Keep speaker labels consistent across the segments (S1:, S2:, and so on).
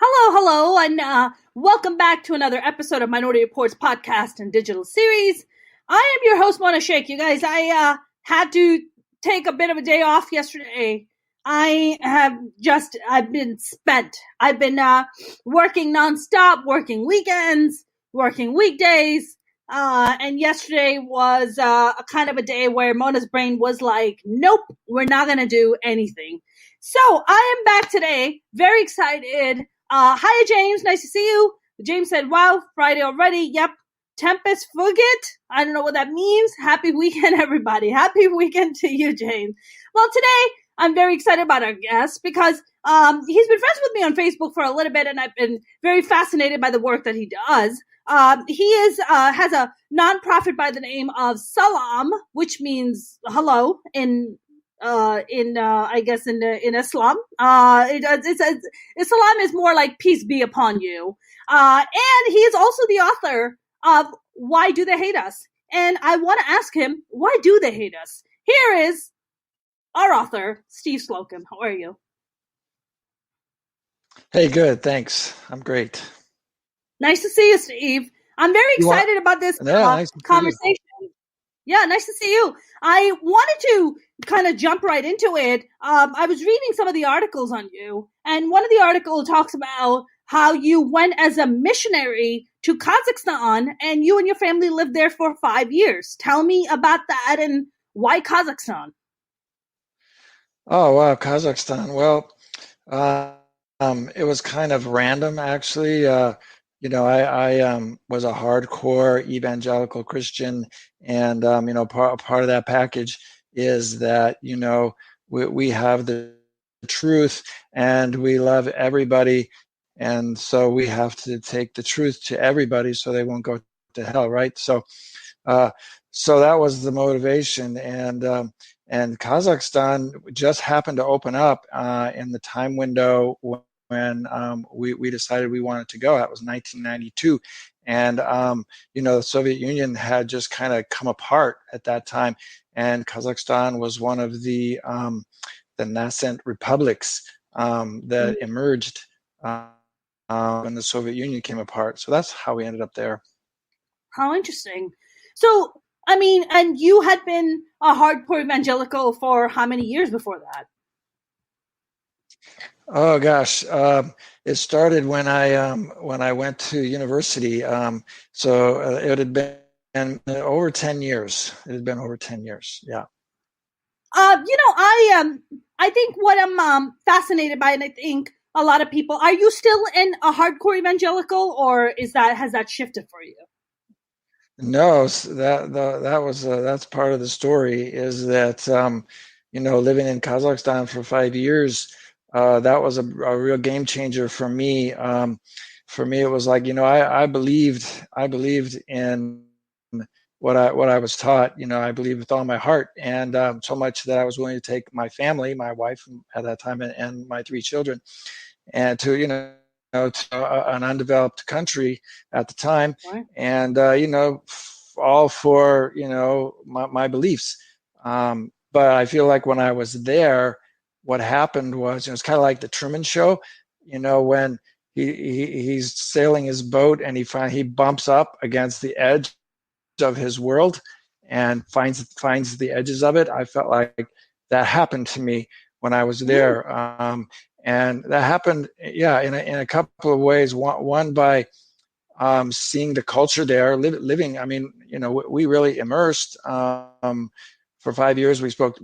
S1: Hello, and welcome back to another episode of Minority Reportz podcast and digital series. I am your host, Mona Sheikh. You guys, I had to take a bit of a day off yesterday. I've been spent. I've been working nonstop, working weekends, working weekdays, and yesterday was a kind of a day where Mona's brain was like, nope, we're not going to do anything. So I am back today, very excited. Hi, James. Nice to see you. James said, wow, Friday already. Yep. Tempest Fugit. I don't know what that means. Happy weekend, everybody. Happy weekend to you, James. Well, today I'm very excited about our guest because he's been friends with me on Facebook for a little bit, and I've been very fascinated by the work that he does. He has a nonprofit by the name of Slocum, which means hello in Islam. Islam is more like peace be upon you. And he is also the author of Why Do They Hate Us? And I want to ask him, why do they hate us? Here is our author, Steve Slocum. How are you?
S2: Hey, good. Thanks. I'm great.
S1: Nice to see you, Steve. I'm very excited about this conversation. Yeah, nice to see you. I wanted to kind of jump right into it. I was reading some of the articles on you, and one of the articles talks about how you went as a missionary to Kazakhstan, and you and your family lived there for 5 years. Tell me about that and why Kazakhstan?
S2: Oh, wow, Kazakhstan. Well, it was kind of random, actually. I was a hardcore evangelical Christian, and part of that package is that we have the truth and we love everybody, and so we have to take the truth to everybody so they won't go to hell, right? So that was the motivation, and Kazakhstan just happened to open up in the time window when we decided we wanted to go. That was 1992. And, the Soviet Union had just kind of come apart at that time. And Kazakhstan was one of the nascent republics that emerged when the Soviet Union came apart. So that's how we ended up there.
S1: How interesting. So, I mean, and you had been a hardcore evangelical for how many years before that?
S2: Oh gosh, it started when I went to university. So it had been over 10 years. It had been over 10 years. Yeah.
S1: I think what I'm fascinated by, and I think a lot of people, are you still in a hardcore evangelical, or has that shifted for you?
S2: No, that's part of the story, is that living in Kazakhstan for 5 years, that was a real game changer for me. For me, it was like, I believed in what I was taught. I believed with all my heart, and so much that I was willing to take my family, my wife at that time, and my 3 children, and to to an undeveloped country at the time, right. And all for my beliefs. But I feel like when I was there, what happened was, it's kind of like the Truman Show, when he's sailing his boat and he bumps up against the edge of his world and finds the edges of it. I felt like that happened to me when I was there. And that happened, in a couple of ways. One by seeing the culture there, living. I mean, we really immersed. For 5 years, we spoke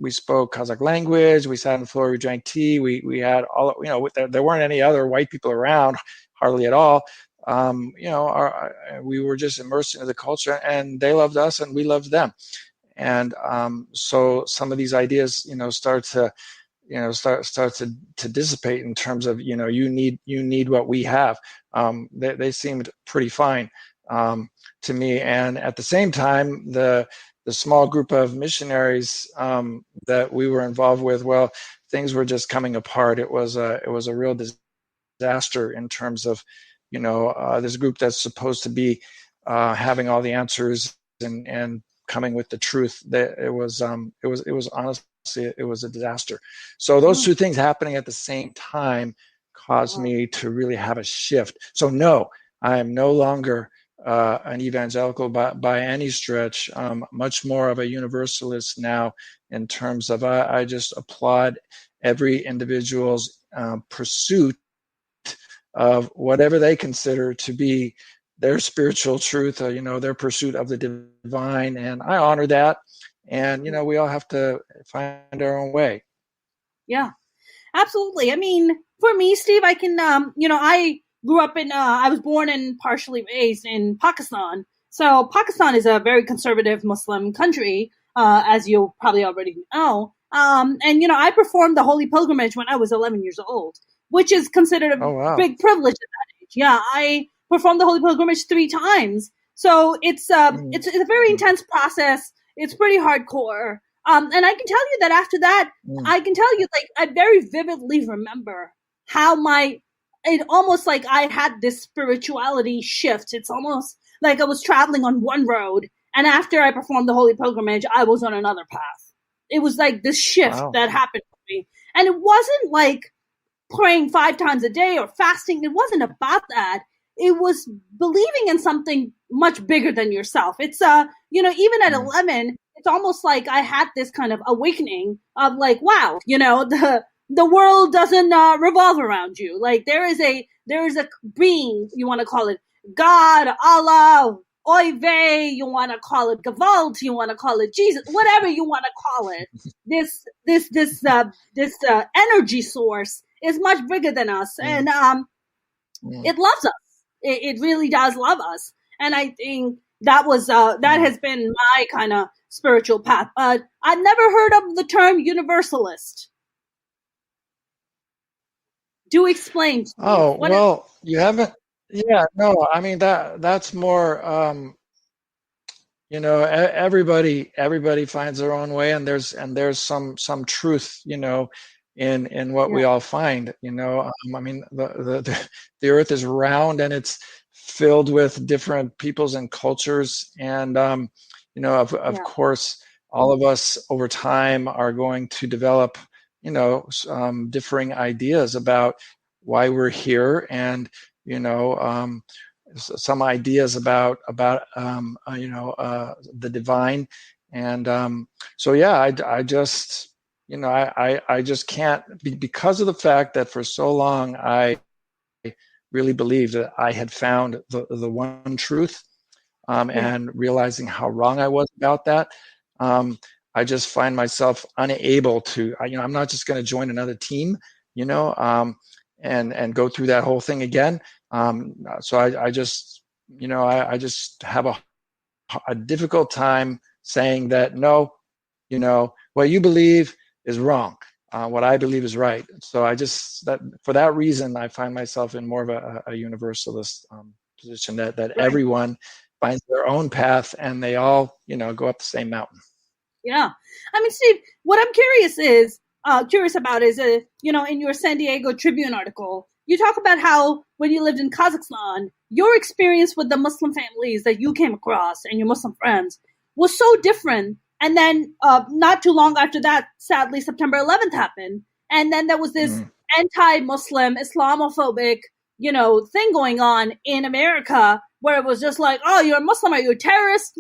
S2: Kazakh language. We sat on the floor. We drank tea. We had all. There weren't any other white people around, hardly at all. We were just immersed into the culture, and they loved us, and we loved them. And so some of these ideas, start to dissipate in terms of, you need what we have. They seemed pretty fine to me. And at the same time, the small group of missionaries that we were involved with, well, things were just coming apart. It was a real disaster in terms of, this group that's supposed to be having all the answers and coming with the truth. That it was honestly, it was a disaster. So those two things happening at the same time caused me to really have a shift. So no, I am no longer an evangelical by any stretch. Much more of a universalist now, in terms of I just applaud every individual's pursuit of whatever they consider to be their spiritual truth, their pursuit of the divine, and I honor that. And we all have to find our own way.
S1: Yeah, absolutely. I mean, for me, Steve, I can, I grew up I was born and partially raised in Pakistan. So Pakistan is a very conservative Muslim country, as you probably already know. And, I performed the Holy Pilgrimage when I was 11 years old, which is considered a big privilege at that age. Yeah, I performed the Holy Pilgrimage 3 times. So it's a very intense process. It's pretty hardcore. And I can tell you that after that, I can tell you, like, I very vividly remember how it almost like I had this spirituality shift. It's almost like I was traveling on one road, and after I performed the Holy Pilgrimage, I was on another path. It was like this shift that happened for me. And it wasn't like praying 5 times a day or fasting. It wasn't about that. It was believing in something much bigger than yourself. It's, even at 11, it's almost like I had this kind of awakening of like, wow, the world doesn't revolve around you. Like there is a being, you want to call it God, Allah, Oy vey, you want to call it Gewalt, you want to call it Jesus, whatever you want to call it. This energy source is much bigger than us, and it loves us. It really does love us, and I think that has been my kind of spiritual path. I've never heard of the term universalist. Do explain.
S2: Oh, well, you haven't. Yeah, no, I mean that's more. Everybody finds their own way, and there's some truth, in what we all find. I mean the earth is round, and it's filled with different peoples and cultures, and of course, all of us over time are going to develop differing ideas about why we're here, and some ideas about the divine, and so yeah, I just I just can't, because of the fact that for so long I really believed that I had found the one truth, and realizing how wrong I was about that. I just find myself unable to, I'm not just going to join another team, and go through that whole thing again. So I just, I just have a difficult time saying that, no, what you believe is wrong. What I believe is right. So for that reason, I find myself in more of a universalist position, that everyone finds their own path, and they all, go up the same mountain.
S1: Yeah. I mean, Steve, what I'm curious about is, in your San Diego Tribune article, you talk about how when you lived in Kazakhstan, your experience with the Muslim families that you came across and your Muslim friends was so different. And then not too long after that, sadly, September 11th happened. And then there was this anti-Muslim, Islamophobic, thing going on in America, where it was just like, oh, you're a Muslim, are you a terrorist?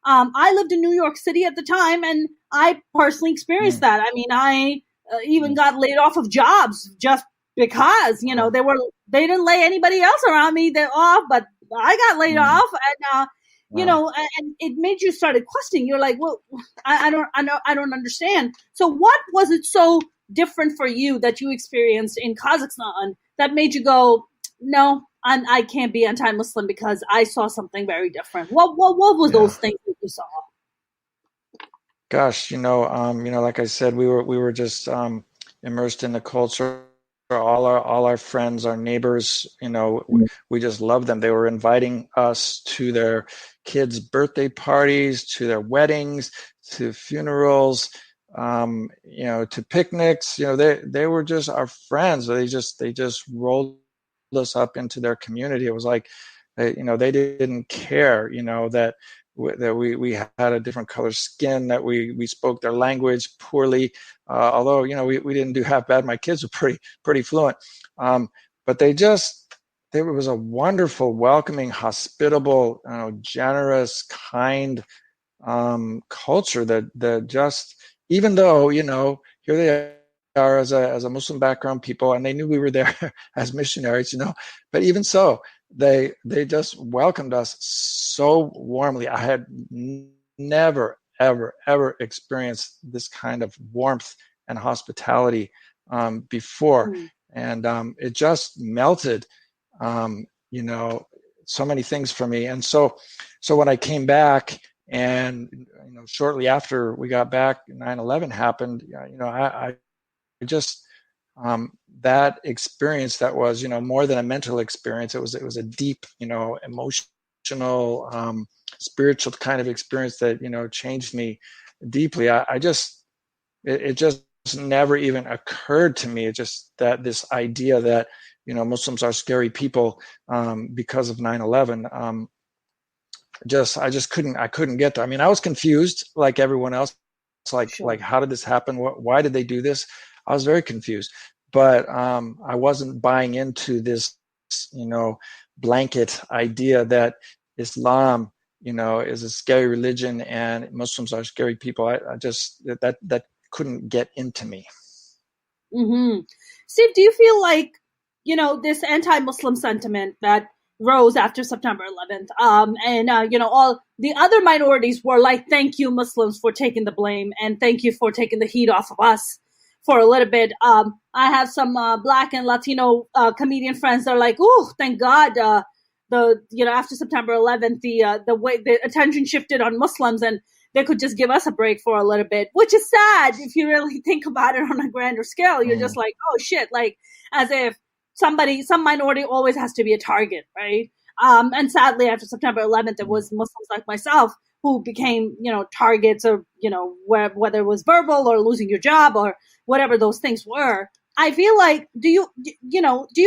S1: I lived in New York City at the time, and I personally experienced that. I mean, I even got laid off of jobs just because, they didn't lay anybody else around me off, but I got laid off, and and it made you started questioning. You're like, well, I don't understand. So what was it so different for you that you experienced in Kazakhstan that made you go, no, I can't be anti-Muslim because I saw something very different? What were those things that you saw?
S2: Gosh, like I said, we were just immersed in the culture. All our friends, our neighbors, we just loved them. They were inviting us to their kids' birthday parties, to their weddings, to funerals, to picnics. They were just our friends. They just rolled us up into their community. It was like, they didn't care, that that we had a different color skin, that we spoke their language poorly. Although, we didn't do half bad. My kids were pretty fluent. But there was a wonderful, welcoming, hospitable, generous, kind culture that just, even though, here they are as a Muslim background people, and they knew we were there as missionaries, but even so, they just welcomed us so warmly. I had never, ever experienced this kind of warmth and hospitality before. And it just melted, so many things for me. And so when I came back, and shortly after we got back, 9/11 happened. I just that experience, that was more than a mental experience. It was a deep, emotional, spiritual kind of experience that changed me deeply. It just never even occurred to me. It just that this idea that Muslims are scary people because of 9/11. I couldn't get there. I mean, I was confused like everyone else. It's like, how did this happen? Why did they do this? I was very confused, but I wasn't buying into this, blanket idea that Islam, is a scary religion and Muslims are scary people. I just, that couldn't get into me.
S1: Mm-hmm. Steve, do you feel like, this anti-Muslim sentiment that rose after September 11th, all the other minorities were like, thank you, Muslims, for taking the blame, and thank you for taking the heat off of us for a little bit. I have some Black and Latino comedian friends that are like, oh, thank God, after September 11th, the way the attention shifted on Muslims, and they could just give us a break for a little bit, which is sad if you really think about it on a grander scale. You're just like, oh shit, like as if some minority always has to be a target, right? And sadly, after September 11th, it was Muslims like myself who became, targets of, whether it was verbal or losing your job or whatever those things were. I feel like, do you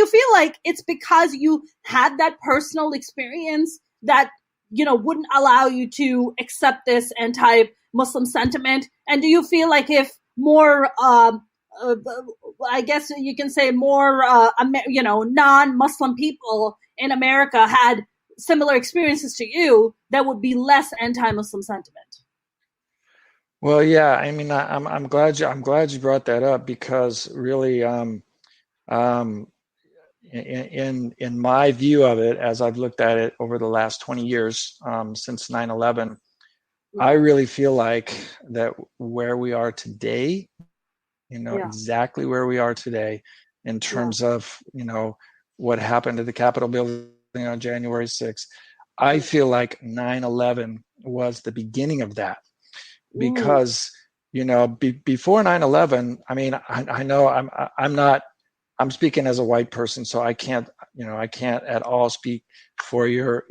S1: feel like it's because you had that personal experience that, wouldn't allow you to accept this anti-Muslim sentiment? And do you feel like if more, I guess you can say more, non-Muslim people in America had similar experiences to you, there would be less anti-Muslim sentiment?
S2: Well, yeah, I mean, I'm glad you brought that up, because really, in my view of it, as I've looked at it over the last 20 years, since 9/11, I really feel like that where we are today, exactly where we are today in terms of, what happened at the Capitol building on January 6th. I feel like 9/11 was the beginning of that, because, before 9/11, I mean, I know I'm speaking as a white person, so I can't at all speak for your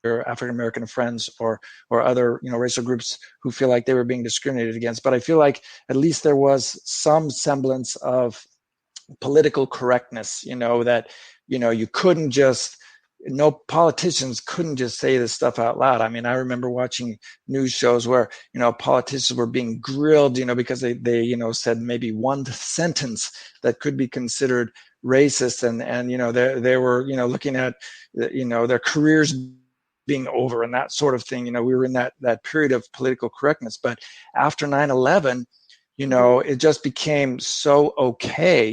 S2: African American friends or other racial groups who feel like they were being discriminated against. But I feel like at least there was some semblance of political correctness, that you couldn't just, no politicians couldn't just say this stuff out loud. I mean, I remember watching news shows where politicians were being grilled, because they said maybe one sentence that could be considered racist, and they were looking at their careers being over and that sort of thing. We were in that period of political correctness. But after 9/11, it just became so okay.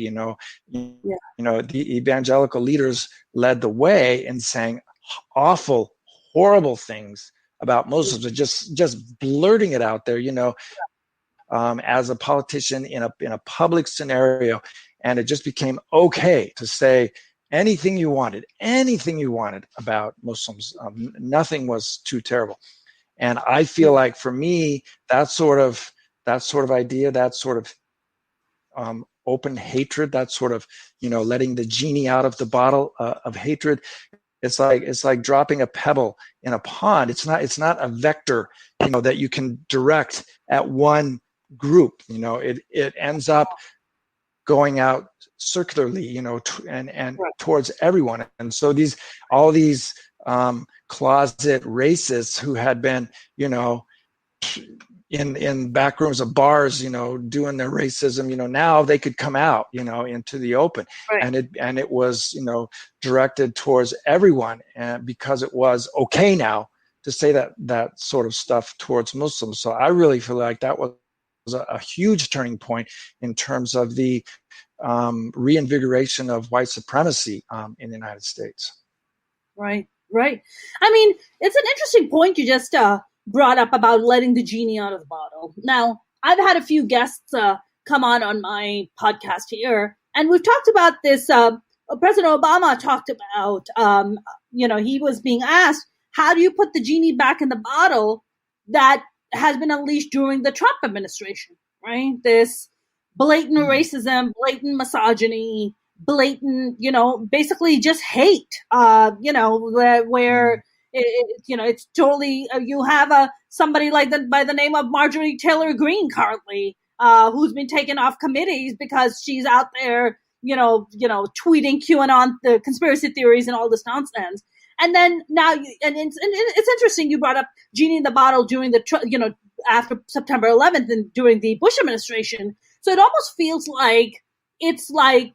S2: The evangelical leaders led the way in saying awful, horrible things about Muslims, and just blurting it out there, as a politician in a public scenario. And it just became okay to say anything you wanted about Muslims. Nothing was too terrible. And I feel like for me, that sort of idea, that sort of open hatred, that sort of letting the genie out of the bottle of hatred, it's like dropping a pebble in a pond. It's not a vector that you can direct at one group. It ends up going out circularly, and towards everyone. And so all these closet racists who had been, you know, in back rooms of bars, you know, doing their racism, you know, now they could come out, you know, into the open.
S1: Right.
S2: And it was, you know, directed towards everyone, and because it was okay now to say that sort of stuff towards Muslims. So I really feel like that was a huge turning point in terms of the reinvigoration of white supremacy in the United States.
S1: Right, right. I mean, it's an interesting point you just brought up about letting the genie out of the bottle. Now, I've had a few guests come on my podcast here, and we've talked about this. President Obama talked about, he was being asked, how do you put the genie back in the bottle that has been unleashed during the Trump administration, right? This blatant racism, blatant misogyny, blatant, basically just hate, where it's totally, you have somebody like by the name of Marjorie Taylor Greene currently, who's been taken off committees because she's out there, tweeting QAnon, the conspiracy theories and all this nonsense. And then now, it's interesting you brought up genie in the bottle during the, after September 11th and during the Bush administration. So it almost feels like it's like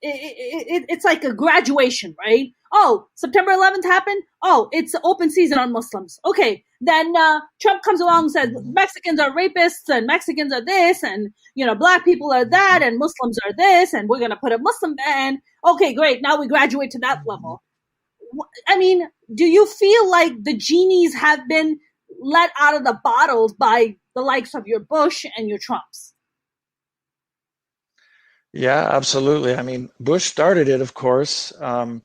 S1: it's like a graduation, right? Oh, September 11th happened. Oh, it's open season on Muslims. Okay, then Trump comes along and says Mexicans are rapists and Mexicans are this, and black people are that, and Muslims are this, and we're gonna put a Muslim ban. Okay, great. Now we graduate to that level. I mean, do you feel like the genies have been let out of the bottles by the likes of your Bush and your Trumps?
S2: Yeah, absolutely. I mean, Bush started it, of course, and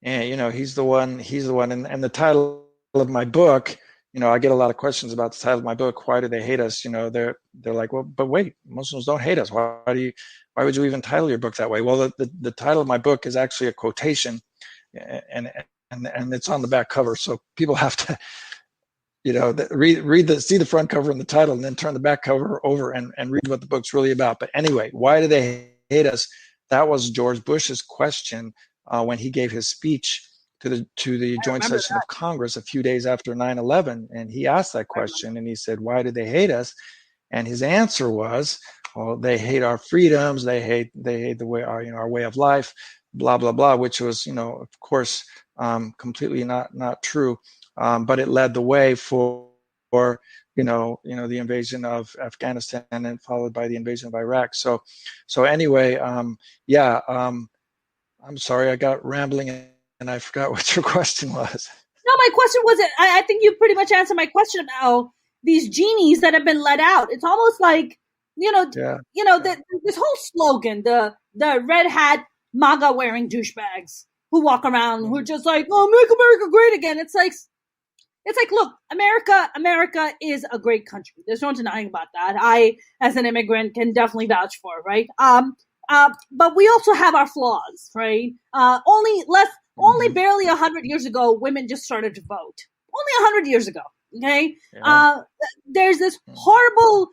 S2: he's the one. And the title of my book, I get a lot of questions about the title of my book. Why do they hate us? They're like, well, but wait, Muslims don't hate us. Why would you even title your book that way? Well, the title of my book is actually a quotation, and it's on the back cover, so people have to see the front cover and the title, and then turn the back cover over and read what the book's really about. But anyway, why do they hate us? That was George Bush's question when he gave his speech to the joint session of Congress a few days after 9/11, and he asked that question, and he said, "Why do they hate us?" And his answer was, "Well, they hate our freedoms. They hate the way our way of life, blah blah blah," which was, of course, completely not true. But it led the way for the invasion of Afghanistan and followed by the invasion of Iraq. So anyway, I'm sorry, I got rambling and I forgot what your question was.
S1: No, my question wasn't. I think you pretty much answered my question about these genies that have been let out. It's almost like this whole slogan, the red hat MAGA wearing douchebags who walk around who are just like, "Oh, make America great again." It's like, look, America is a great country. There's no denying about that. I, as an immigrant, can definitely vouch for it, right? But we also have our flaws, right? Only barely 100 years ago, women just started to vote. Only 100 years ago, okay? Yeah. There's this horrible,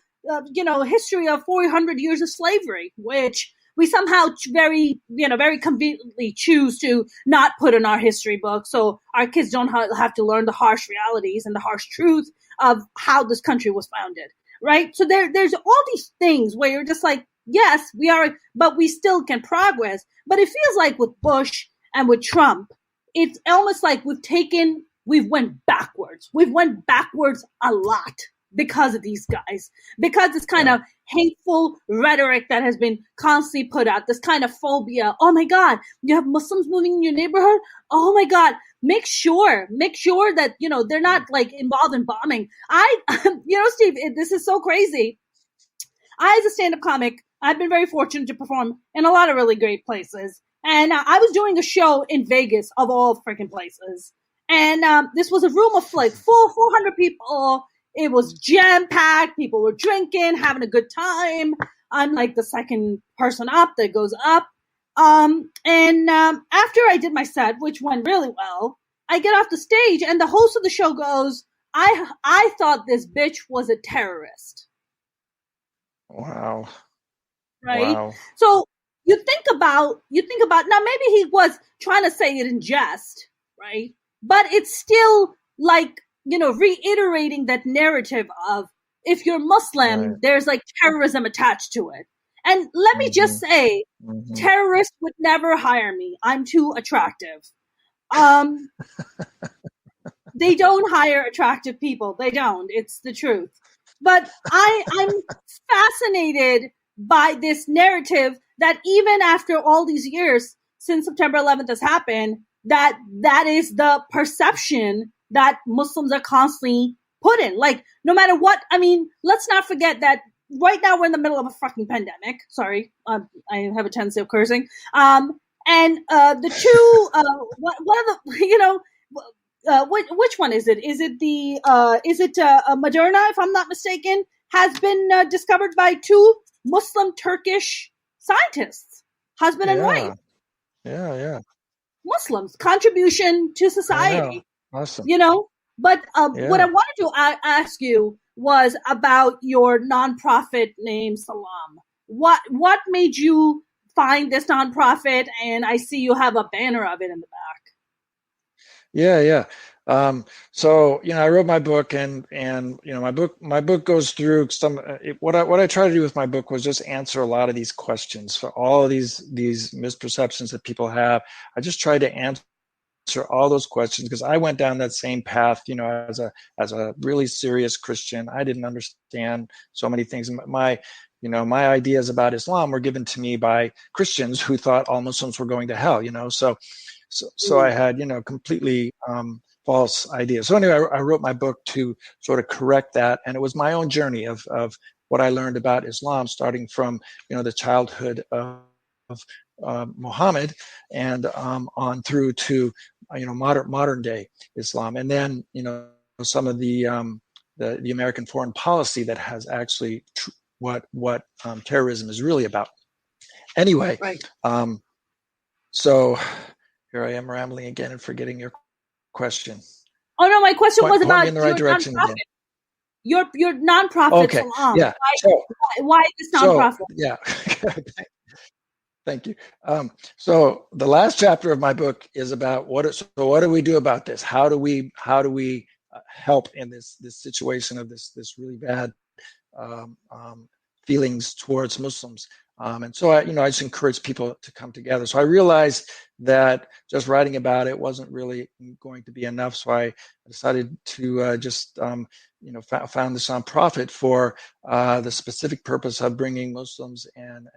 S1: history of 400 years of slavery, which we somehow very conveniently choose to not put in our history book, so our kids don't have to learn the harsh realities and the harsh truth of how this country was founded, right? So there's all these things where you're just like, yes, we are, but we still can progress. But it feels like with Bush and with Trump, it's almost like we've went backwards. We've went backwards a lot because of these guys, because this kind of hateful rhetoric that has been constantly put out, this kind of phobia. Oh my God, you have Muslims moving in your neighborhood? Oh my God, make sure that, they're not like involved in bombing. Steve, this is so crazy. I, as a stand-up comic, I've been very fortunate to perform in a lot of really great places. And I was doing a show in Vegas, of all freaking places. And this was a room of like 400 people. It was jam-packed. People were drinking, having a good time. I'm like the second person up that goes up. And after I did my set, which went really well, I get off the stage and the host of the show goes, I thought this bitch was a terrorist.
S2: Wow.
S1: Right? Wow. So you think about now, maybe he was trying to say it in jest, right? but it's still like, reiterating that narrative of if you're Muslim,
S2: Right.
S1: there's like terrorism attached to it. And let me just
S2: Mm-hmm.
S1: say,
S2: Mm-hmm.
S1: terrorists would never hire me. I'm too attractive. Um, they don't hire attractive people. They don't. It's the truth. But I'm fascinated by this narrative that even after all these years since September 11th has happened, that is the perception that Muslims are constantly put in. Like, no matter what, I mean, let's not forget that right now we're in the middle of a fucking pandemic. Sorry, I have a tendency of cursing. And the two, one of the, which one is it? Is it the Moderna, if I'm not mistaken, has been discovered by two Muslim Turkish scientists, husband and wife,
S2: Yeah. Yeah. Yeah.
S1: Muslims, contribution to
S2: I know.
S1: society,
S2: Awesome.
S1: you know. But what I
S2: Yeah.
S1: wanted to ask you was about your nonprofit named Salam. What made you find this nonprofit? And I see you have a banner of it in the back.
S2: Yeah. Yeah. So I wrote my book, and my book goes through some. What I try to do with my book was just answer a lot of these questions for all of these misperceptions that people have. I just tried to answer all those questions because I went down that same path. As a really serious Christian, I didn't understand so many things. My ideas about Islam were given to me by Christians who thought all Muslims were going to hell. So I had completely false ideas. So anyway, I wrote my book to sort of correct that, and it was my own journey of what I learned about Islam, starting from the childhood of Muhammad and on through to modern day Islam, and then some of the American foreign policy that has actually what terrorism is really about. Anyway,
S1: Right.
S2: so here I am rambling again and forgetting your question.
S1: Oh no, my question was
S2: Point me
S1: about
S2: in the right
S1: your
S2: direction
S1: nonprofit.
S2: again.
S1: Your nonprofit
S2: Okay,
S1: Salam.
S2: yeah.
S1: Why this nonprofit?
S2: Yeah. Thank you. So the last chapter of my book is about what do we do about this? How do we help in this situation of this really bad um, um, feelings towards Muslims? And so I just encourage people to come together. So I realized that just writing about it wasn't really going to be enough. So I decided to just found this nonprofit for the specific purpose of bringing Muslims and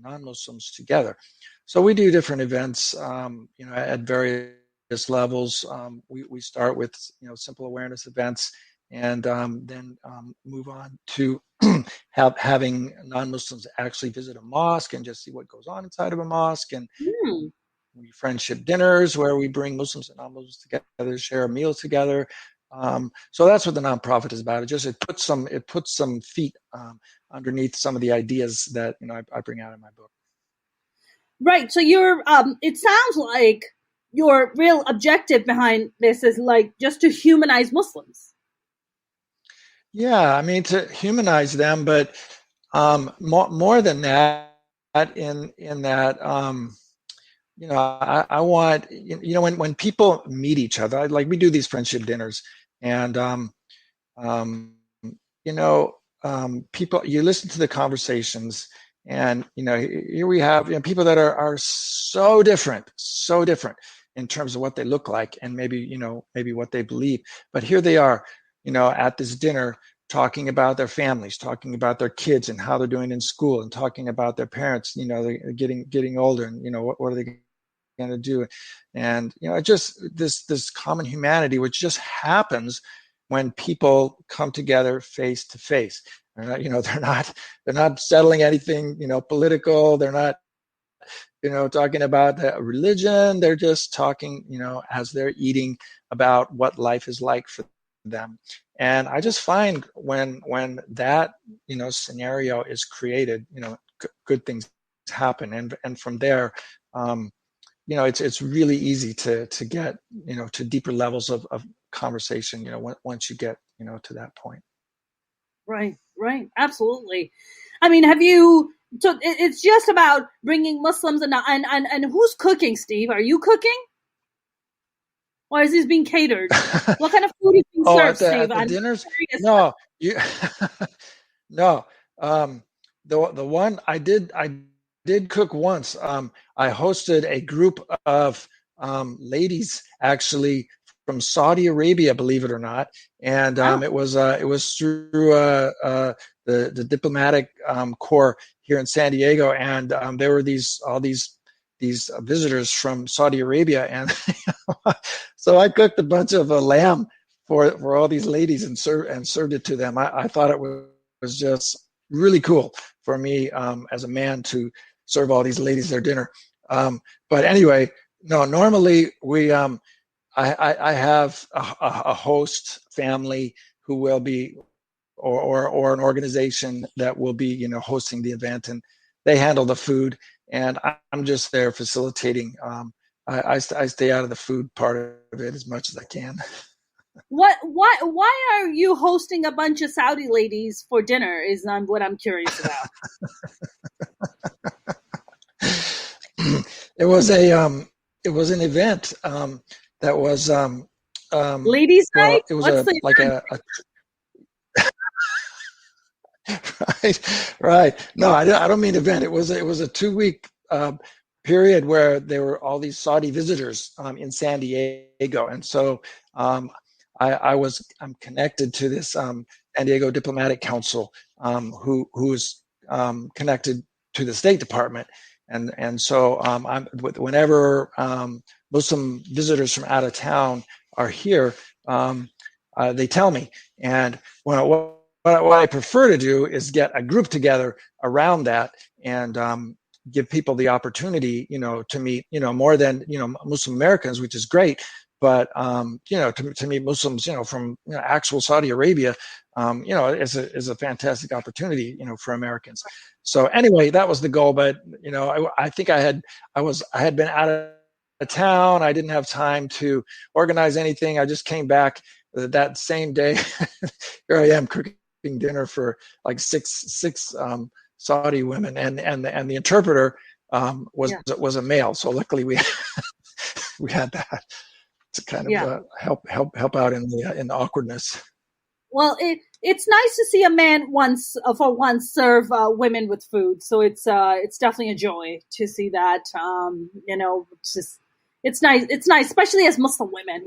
S2: non-Muslims together. So we do different events, at various levels. We start with simple awareness events, and then move on to having non-Muslims actually visit a mosque and just see what goes on inside of a mosque, and
S1: Hmm.
S2: we friendship dinners where we bring Muslims and non-Muslims together, share a meal together. So that's what the nonprofit is about. It puts some feet underneath some of the ideas that I bring out in my book.
S1: Right. So it sounds like your real objective behind this is like just to humanize Muslims.
S2: Yeah, I mean to humanize them, but more than that, in that I want when people meet each other, like we do these friendship dinners, and um, people, you listen to the conversations, and here we have people that are so different in terms of what they look like, and maybe what they believe, but here they are at this dinner, talking about their families, talking about their kids and how they're doing in school, and talking about their parents, they're getting older, and what are they going to do, and just this common humanity which just happens when people come together face to face. They're not settling anything political. They're not talking about religion. They're just talking as they're eating about what life is like for them. And I just find when that scenario is created, good things happen, and from there, it's really easy to get to deeper levels of conversation once you get to that point.
S1: Right. Right. Absolutely. I mean, have you? So it's just about bringing Muslims and who's cooking, Steve? Are you cooking? or is this being catered? What kind of food is being
S2: Oh,
S1: served,
S2: at
S1: Steve?
S2: the
S1: I'm
S2: dinners?
S1: curious.
S2: No, you no. The one I did cook once. I hosted a group of ladies actually from Saudi Arabia, believe it or not, and
S1: Oh,
S2: it was through the diplomatic corps here in San Diego, and there were these visitors from Saudi Arabia, and so I cooked a bunch of lamb for all these ladies and served it to them. I thought it was just really cool for me as a man to serve all these ladies their dinner. But anyway, no, normally I have a host family who will be, or an organization that will be, hosting the event, and they handle the food, and I'm just there facilitating. I stay out of the food part of it as much as I can.
S1: why are you hosting a bunch of Saudi ladies for dinner? Is what I'm curious about.
S2: It was an event that was
S1: Ladies'
S2: well,
S1: night?
S2: it was
S1: What's
S2: a
S1: the
S2: like
S1: event?
S2: a right. No, I don't mean event. It was a 2 week period where there were all these Saudi visitors in San Diego, and so I'm connected to this San Diego Diplomatic Council, who's connected to the State Department, and so whenever Muslim visitors from out of town are here, they tell me, and what I prefer to do is get a group together around that, and give people the opportunity, to meet, more than, Muslim Americans, which is great, but to meet Muslims, from actual Saudi Arabia, is a fantastic opportunity, for Americans. So anyway, that was the goal. But I think I had been out of town. I didn't have time to organize anything. I just came back that same day. Here I am cooking dinner for like six Saudi women, and the interpreter was
S1: Yeah,
S2: was a male. So luckily we had that to kind of
S1: yeah.
S2: help out in the awkwardness.
S1: Well, it's nice to see a man for once serve women with food. So it's definitely a joy to see that. It's nice. It's nice, especially as Muslim women.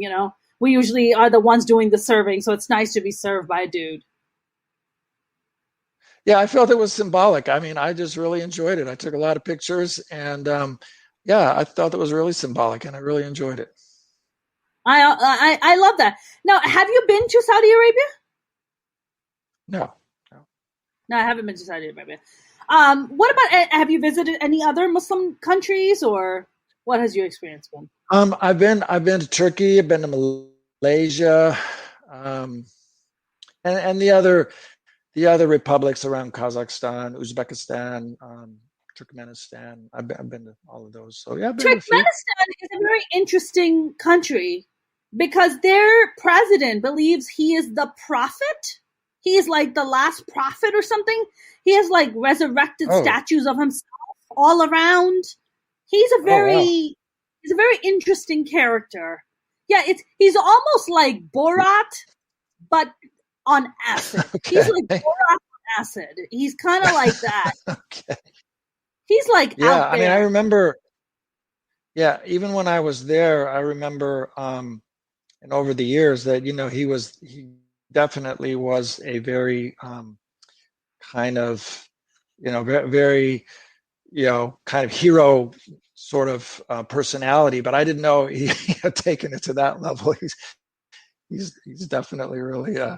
S1: We usually are the ones doing the serving, so it's nice to be served by a dude.
S2: Yeah, I felt it was symbolic. I mean, I just really enjoyed it. I took a lot of pictures, and yeah, I thought it was really symbolic, and I really enjoyed it.
S1: I love that. Now, have you been to Saudi Arabia?
S2: No, no.
S1: No, I haven't been to Saudi Arabia. What about, have you visited any other Muslim countries, or what has your experience been?
S2: I've been to Turkey. I've been to Malaysia, and the other republics around Kazakhstan, Uzbekistan, Turkmenistan. I've been to all of those. So yeah, I've been to a few.
S1: Turkmenistan is a very interesting country because their president believes he is the prophet. He is like the last prophet or something. He has like resurrected
S2: Oh,
S1: statues of himself all around. He's a
S2: oh wow.
S1: very he's a very interesting character. Yeah, he's almost like Borat, but on acid. He's
S2: Okay.
S1: like Borat on acid. He's kind of like that.
S2: Okay.
S1: He's like
S2: Yeah,
S1: out
S2: I mean, I
S1: there.
S2: remember. Yeah, even when I was there, I remember, and over the years that he definitely was a very kind of very kind of hero sort of personality, but I didn't know he had taken it to that level. He's definitely really
S1: Yeah,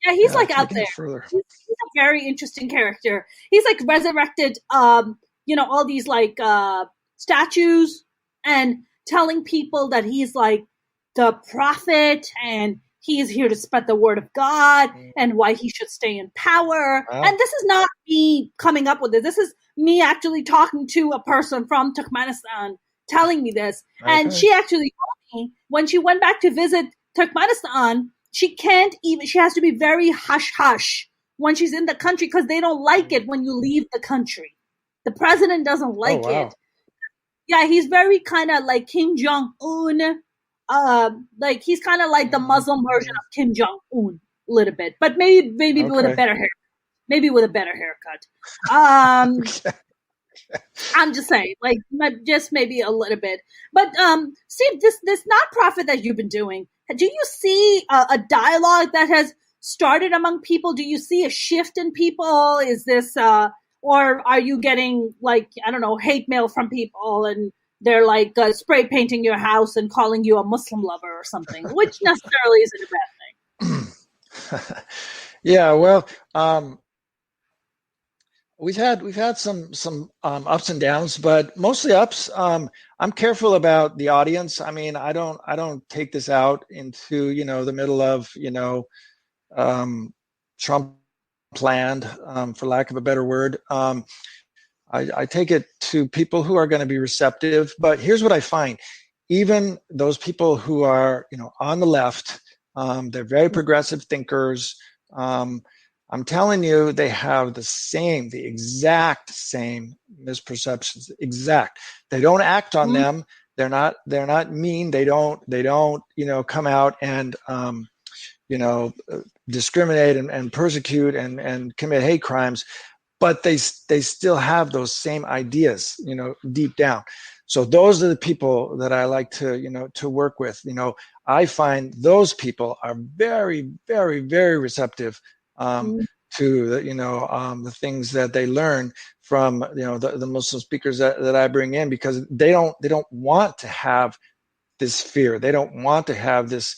S1: he's like out
S2: taking
S1: there.
S2: it further.
S1: He's a very interesting character. He's like resurrected, all these like statues and telling people that he's like the prophet and he is here to spread the word of God and why he should stay in power.
S2: Wow.
S1: And this is not me coming up with this. This is me actually talking to a person from Turkmenistan telling me this. And
S2: Okay.
S1: she actually told me when she went back to visit Turkmenistan, she has to be very hush hush when she's in the country because they don't like it when you leave the country. The president doesn't
S2: Oh
S1: like it.
S2: wow.
S1: Yeah, he's very kind of like Kim Jong Un. Like he's kind of like the Muslim version of Kim Jong-un a little bit, but maybe with a
S2: Okay.
S1: better hair, maybe with a better haircut. Um,
S2: Okay.
S1: I'm just saying, like, just maybe a little bit. But Steve, this nonprofit that you've been doing, do you see a dialogue that has started among people? Do you see a shift in people? Is this, or are you getting like, I don't know, hate mail from people and they're like spray painting your house and calling you a Muslim lover or something, which necessarily isn't a bad thing.
S2: Yeah, well, we've had some ups and downs, but mostly ups. I'm careful about the audience. I mean, I don't take this out into the middle of Trump planned, for lack of a better word. I take it to people who are going to be receptive. But here's what I find: even those people who are on the left, they're very progressive thinkers. I'm telling you, they have the exact same misperceptions. Exact. They don't act on them. They're not mean. They don't come out and discriminate and persecute and commit hate crimes, but they still have those same ideas, deep down. So those are the people that I like to work with. I find those people are very, very, very receptive to the things that they learn from the Muslim speakers that I bring in, because they don't want to have this fear. They don't want to have this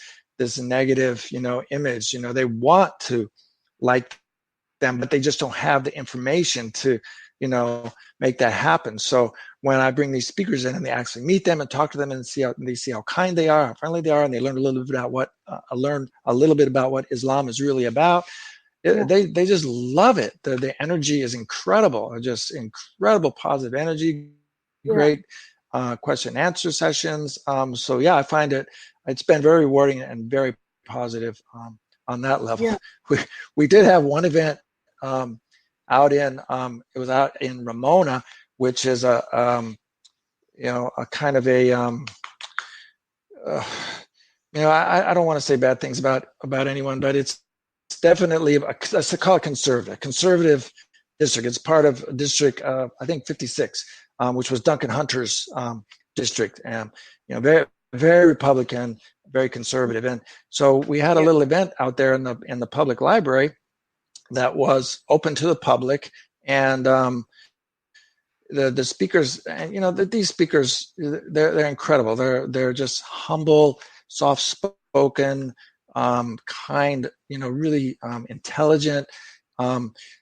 S2: negative image. They want to like them, but they just don't have the information to make that happen. So when I bring these speakers in and they actually meet them and talk to them and see how kind they are, how friendly they are, and they learn a little bit about what Islam is really about, they just love it. The energy is incredible, just incredible positive energy, great question and answer sessions. So yeah, I find it's been very rewarding and very positive on that level. Yeah. We did have one event out in it was out in Ramona, which is a kind of a I don't want to say bad things about anyone, but it's definitely let's call it conservative district. It's part of district I think 56, which was Duncan Hunter's district, and very, very Republican, very conservative. And so we had a little event out there in the public library that was open to the public, and the speakers, and these speakers, they're incredible. They're just humble, soft spoken, kind, really intelligent.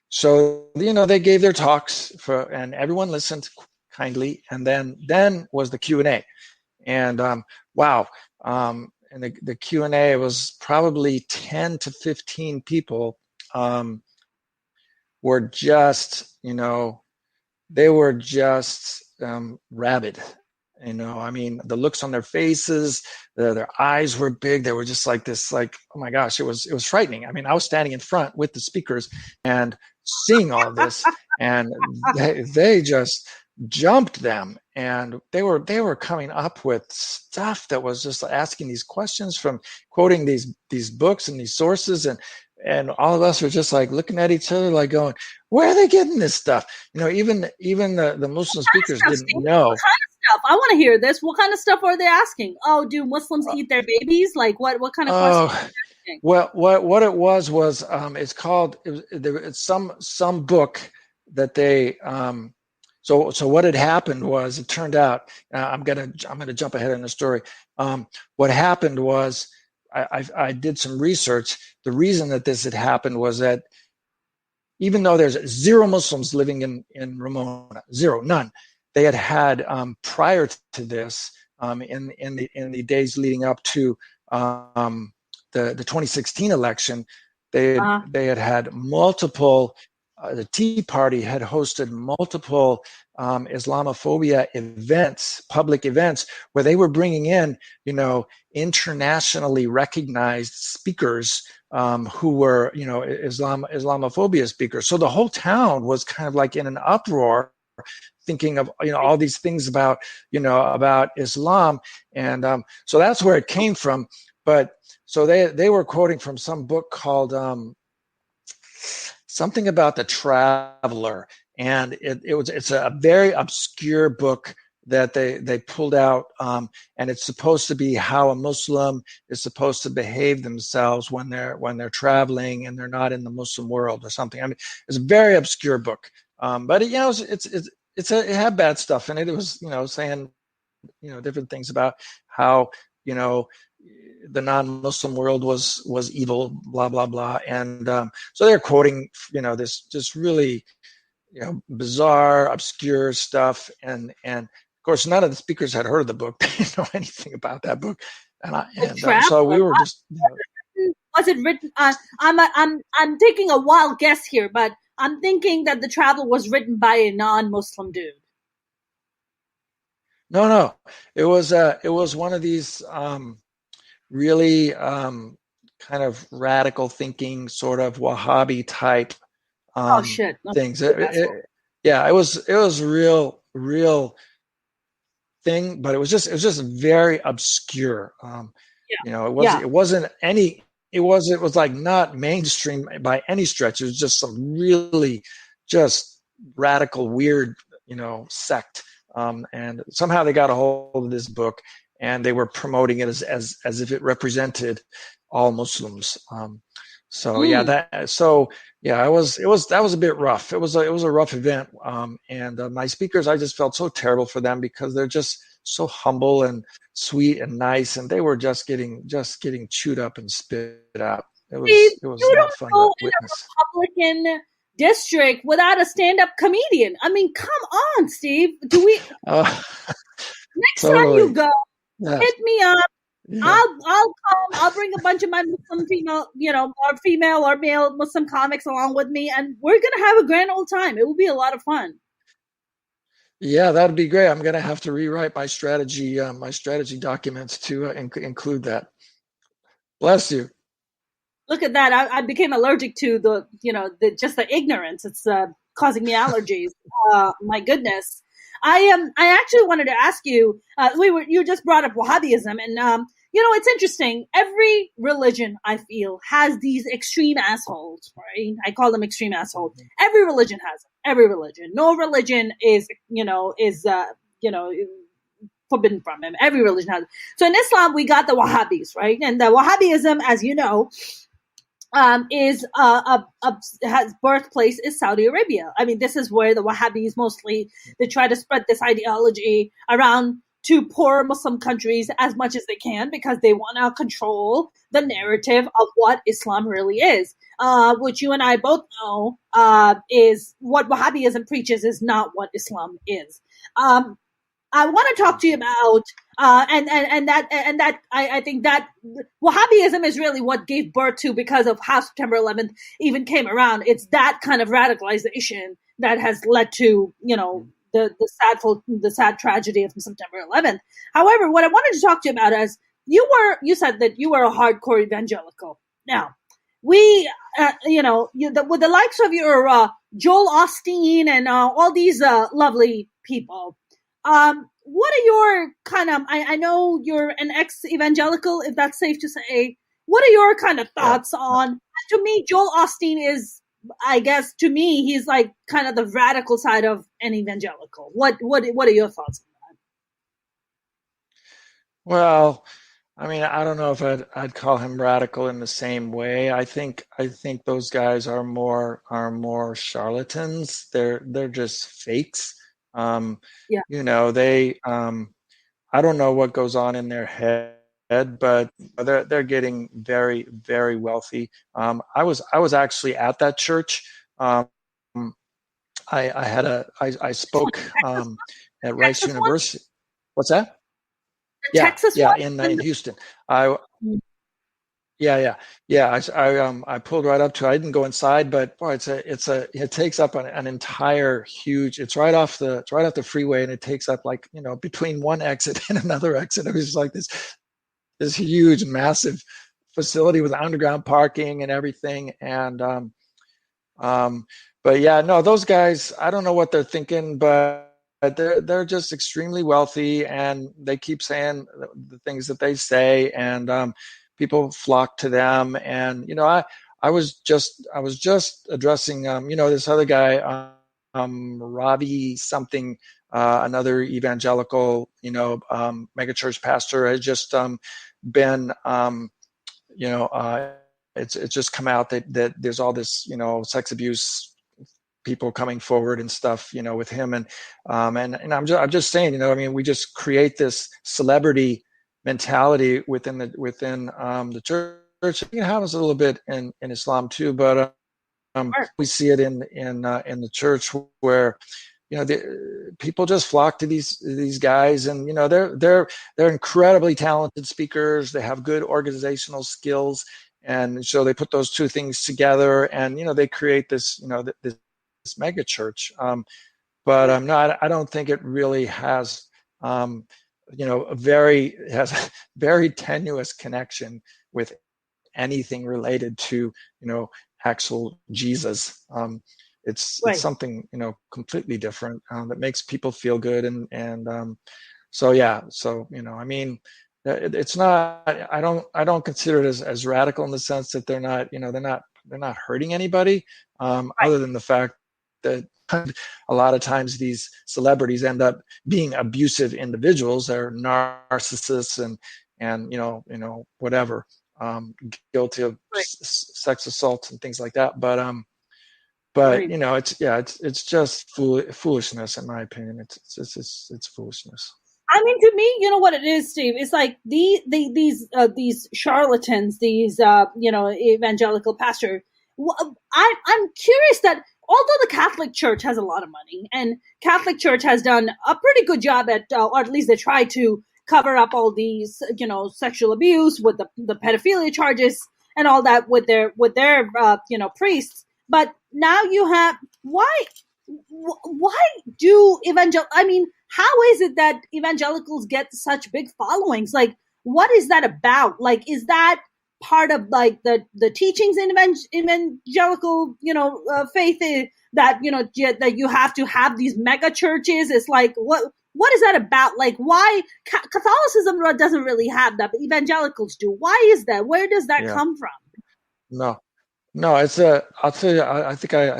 S2: So they gave their talks and everyone listened kindly, and then was the Q&A, and wow. And the Q&A was probably 10 to 15 people were just, they were just rabid. I mean, the looks on their faces, their eyes were big. They were just like this, like, oh my gosh, it was frightening. I mean, I was standing in front with the speakers and seeing all this, and they just jumped them, and they were coming up with stuff that was just asking these questions, from quoting these books and these sources, and all of us were just like looking at each other like going, where are they getting this stuff? Even the Muslim speakers didn't know.
S1: What kind of stuff? I want to hear this. What kind of stuff are they asking? Oh, do Muslims eat their babies? Like what kind of questions?
S2: Well, what it was it's called, it's some book that they so what had happened was, it turned out, I'm gonna jump ahead in the story. What happened was, I did some research. The reason that this had happened was that even though there's 0 Muslims living in Ramona, 0, none, they had prior to this, in the days leading up to the 2016 election, they had multiple. The Tea Party had hosted multiple Islamophobia events, public events, where they were bringing in, internationally recognized speakers who were, Islamophobia speakers. So the whole town was kind of like in an uproar, thinking of all these things about about Islam, and so that's where it came from. But so they were quoting from some book called something about the traveler, and it's a very obscure book that they pulled out, and it's supposed to be how a Muslim is supposed to behave themselves when they're traveling and they're not in the Muslim world or something. I mean, it's a very obscure book, but it had bad stuff in it. It was saying different things about how the non-Muslim world was evil, blah blah blah, and so they're quoting this just really bizarre, obscure stuff, and of course none of the speakers had heard of the book. They didn't know anything about that book, so we were just.
S1: Was it written? I'm taking a wild guess here, but I'm thinking that The Traveler was written by a non-Muslim dude.
S2: No, it was one of these really kind of radical thinking, sort of Wahhabi type things. It was real thing, but it was just very obscure. It was like not mainstream by any stretch. It was just some really just radical, weird, sect. And somehow they got a hold of this book, and they were promoting it as if it represented all Muslims. That was a bit rough. It was a rough event. And my speakers, I just felt so terrible for them because they're just so humble and sweet and nice, and they were just getting chewed up and spit out. It was not fun to witness.
S1: Republican district without a stand-up comedian. I mean, come on, Steve. Do we? Next time you go, hit me up. Yeah. I'll come. I'll bring a bunch of my Muslim female, or female or male Muslim comics along with me, and we're gonna have a grand old time. It will be a lot of fun.
S2: Yeah, that'd be great. I'm gonna have to rewrite my strategy documents to include that. Bless you.
S1: Look at that. I became allergic to just the ignorance. It's causing me allergies. My goodness. I actually wanted to ask you, you just brought up Wahhabism, and it's interesting. Every religion, I feel, has these extreme assholes, right? I call them extreme assholes. Every religion has them. Every religion. No religion is forbidden from him. Every religion has it. So in Islam, we got the Wahhabis, right? And the Wahhabism, as you know, has birthplace is Saudi Arabia. I mean, this is where the Wahhabis mostly, they try to spread this ideology around to poor Muslim countries as much as they can because they want to control the narrative of what Islam really is, which you and I both know is what Wahhabism preaches is not what Islam is. I want to talk to you about I think that Wahhabism is really what gave birth to, because of how September 11th even came around. It's that kind of radicalization that has led to the sad tragedy of September 11th. However, what I wanted to talk to you about is you said that you were a hardcore evangelical. Now, we with the likes of your Joel Osteen and all these lovely people. What are your kind of, I know you're an ex-evangelical, if that's safe to say. What are your kind of thoughts on, to me, Joel Osteen is, I guess, to me, he's like kind of the radical side of an evangelical. What are your thoughts on that?
S2: Well, I mean, I don't know if I'd call him radical in the same way. I think those guys are more charlatans. They're just fakes. They I don't know what goes on in their head, but they're getting very, very wealthy. I was actually at that church. I spoke at Rice University. What's that?
S1: Texas
S2: one? In Houston. I pulled right up to it. I didn't go inside, but boy, it takes up an entire huge. It's right off the freeway, and it takes up between one exit and another exit. It was just like this huge, massive facility with underground parking and everything. And but yeah, no, those guys, I don't know what they're thinking, but they're just extremely wealthy, and they keep saying the things that they say, and people flock to them. And I was just addressing this other guy, Ravi something, another evangelical megachurch pastor has just been it's just come out that there's all this sex abuse people coming forward and stuff, with him. And I'm just saying, I mean, we just create this celebrity mentality within the church. It happens a little bit in Islam too, but
S1: Sure.
S2: we see it in the church, where people just flock to these guys, and they're incredibly talented speakers. They have good organizational skills, and so they put those two things together, and they create this this mega church. But no, I don't think it really has has a very tenuous connection with anything related to actual Jesus. It's
S1: Right.
S2: something completely different that makes people feel good, and so yeah. So I mean, it's not. I don't consider it as radical in the sense that they're not hurting anybody,
S1: Right.
S2: other than the fact that a lot of times these celebrities end up being abusive individuals. They're narcissists and whatever, guilty of
S1: Right.
S2: sex assaults and things like that. But
S1: Right.
S2: it's just foolishness, in my opinion. It's foolishness.
S1: I mean, to me, you know what it is, Steve. It's like these charlatans, these evangelical pastors. I'm curious that although the Catholic Church has a lot of money, and Catholic Church has done a pretty good job at, or at least they try to cover up all these, sexual abuse with the pedophilia charges and all that with their priests. But now you have why do I mean, how is it that evangelicals get such big followings? Like, what is that about? Like, is that part of like the teachings in evangelical faith, that that you have to have these mega churches? It's like, what is that about? Like, why Catholicism doesn't really have that, but evangelicals do? Why is that? Where does that
S2: Yeah.
S1: come from?
S2: No. No, it's a. I'll tell you. I think I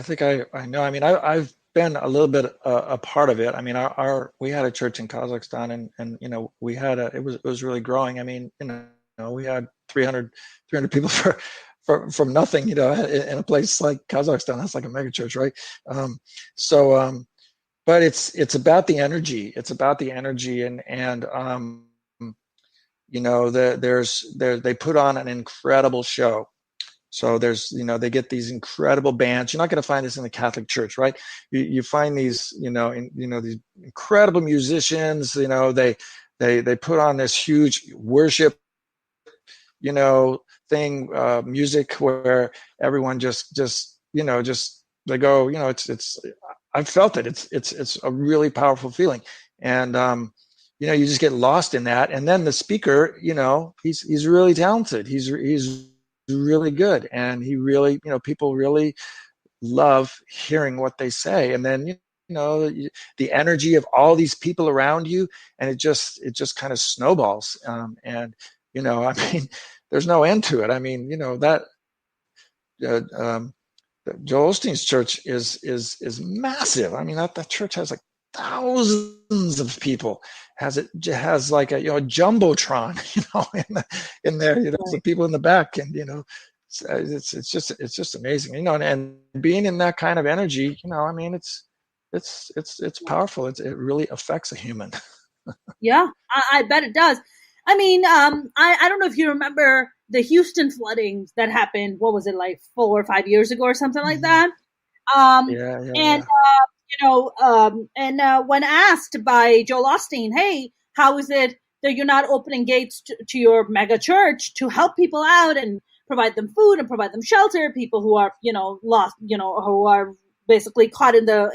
S2: know. I mean, I've been a little bit a part of it. I mean, we had a church in Kazakhstan, and we had it was really growing. I mean, we had 300 people from nothing. In a place like Kazakhstan, that's like a mega church, right? So, but it's about the energy. It's about the energy, and they put on an incredible show. So they get these incredible bands. You're not going to find this in the Catholic Church, right? You find these, these incredible musicians. They put on this huge worship, thing, music, where everyone just they go, it's. I've felt it. It's a really powerful feeling, and you just get lost in that. And then the speaker, he's really talented. He's really good, and he really, people really love hearing what they say. And then the energy of all these people around you, and it just kind of snowballs. And I mean, there's no end to it. I mean, that Joel Osteen's church is massive. I mean, that church has like thousands of people. Has like a jumbotron, in there, some people in the back, and it's just amazing, and being in that kind of energy, I mean, it's powerful. It really affects a human.
S1: Yeah, I bet it does. I mean, I don't know if you remember the Houston floodings that happened. What was it, like 4 or 5 years ago or something like that? And
S2: Yeah.
S1: when asked by Joel Osteen, hey, how is it that you're not opening gates to your mega church to help people out and provide them food and provide them shelter, people who are lost, who are basically caught in the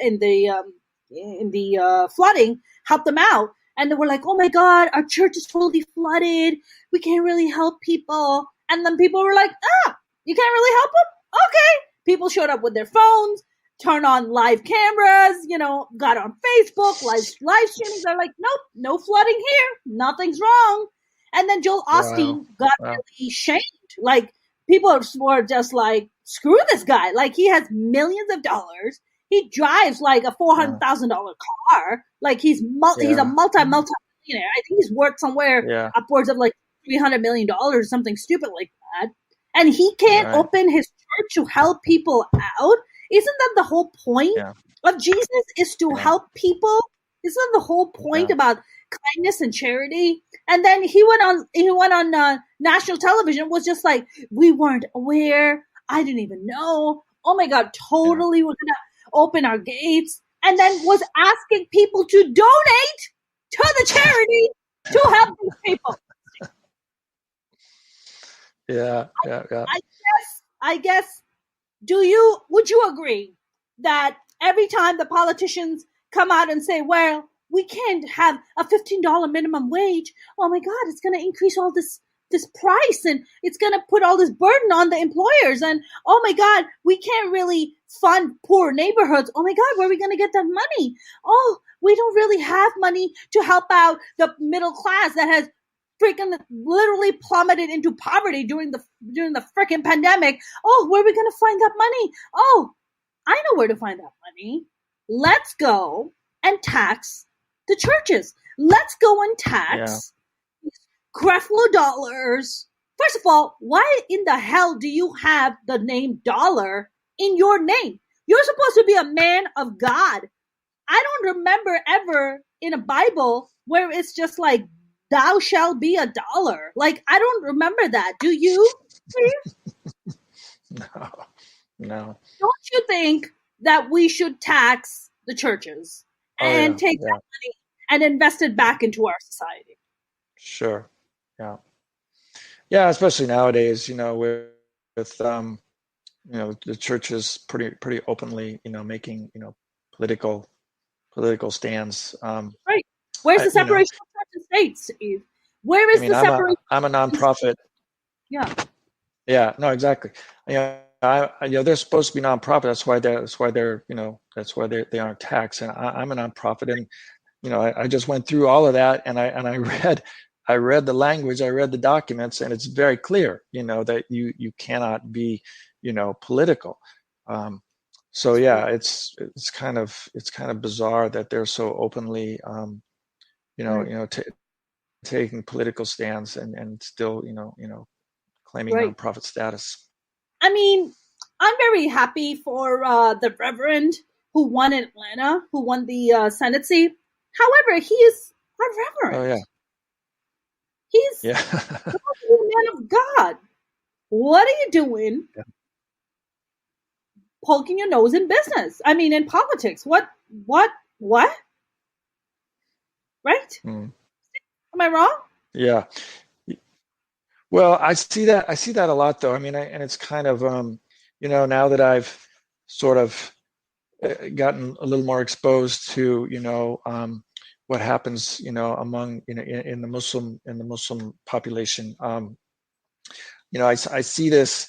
S1: flooding, help them out. And they were like, oh my God, our church is totally flooded. We can't really help people. And then people were like, you can't really help them? Okay. People showed up with their phones turn on live cameras, got on Facebook, live streaming. They're like, nope, no flooding here. Nothing's wrong. And then Joel Osteen got really shamed. Like, people were just like, screw this guy. Like, he has millions of dollars. He drives like a $400,000 car. Like, he's a multi-millionaire. I think he's worth somewhere upwards of like $300 million or something stupid like that. And he can't open his church to help people out. Isn't that the whole point of Jesus, is to help people? Isn't that the whole point about kindness and charity? And then he went on national television, was just like, we weren't aware. I didn't even know. Oh my God, totally. We're going to open our gates. And then was asking people to donate to the charity to help these people. I guess, would you agree that every time the politicians come out and say, well, we can't have a $15 minimum wage, oh my God, it's going to increase all this price, and it's going to put all this burden on the employers, and oh my God, we can't really fund poor neighborhoods. Oh my God, where are we going to get that money? Oh, we don't really have money to help out the middle class that has freaking literally plummeted into poverty during the freaking pandemic. Oh, where are we going to find that money? Oh, I know where to find that money. Let's go and tax the churches. Let's go and tax Creflo dollars. First of all, why in the hell do you have the name dollar in your name? You're supposed to be a man of God. I don't remember ever in a Bible where it's just like, thou shalt be a dollar. Like, I don't remember that. Do you? Please?
S2: No.
S1: Don't you think that we should tax the churches and take that money and invest it back into our society?
S2: Sure. Yeah, especially nowadays, with the churches pretty openly, making, political stands.
S1: Right. Where's the separation of church and state, Steve? Where is the separation?
S2: I'm a nonprofit.
S1: Yeah.
S2: Yeah. No, exactly. They're supposed to be nonprofit. That's why they aren't taxed. And I'm a nonprofit, and I just went through all of that, and I read the language, I read the documents, and it's very clear, that you cannot be, political. So yeah, it's kind of bizarre that they're so openly, taking political stands and still, claiming nonprofit status.
S1: I mean, I'm very happy for the Reverend who won in Atlanta, who won the Senate seat. However, he is a Reverend.
S2: Oh yeah.
S1: He's a man of God. What are you doing? Yeah. Poking your nose in business. I mean, in politics. What? Right? Am I wrong?
S2: Yeah. Well, I see that a lot, though. I mean, and it's kind of, now that I've sort of gotten a little more exposed to, what happens, among, in the Muslim population. I see this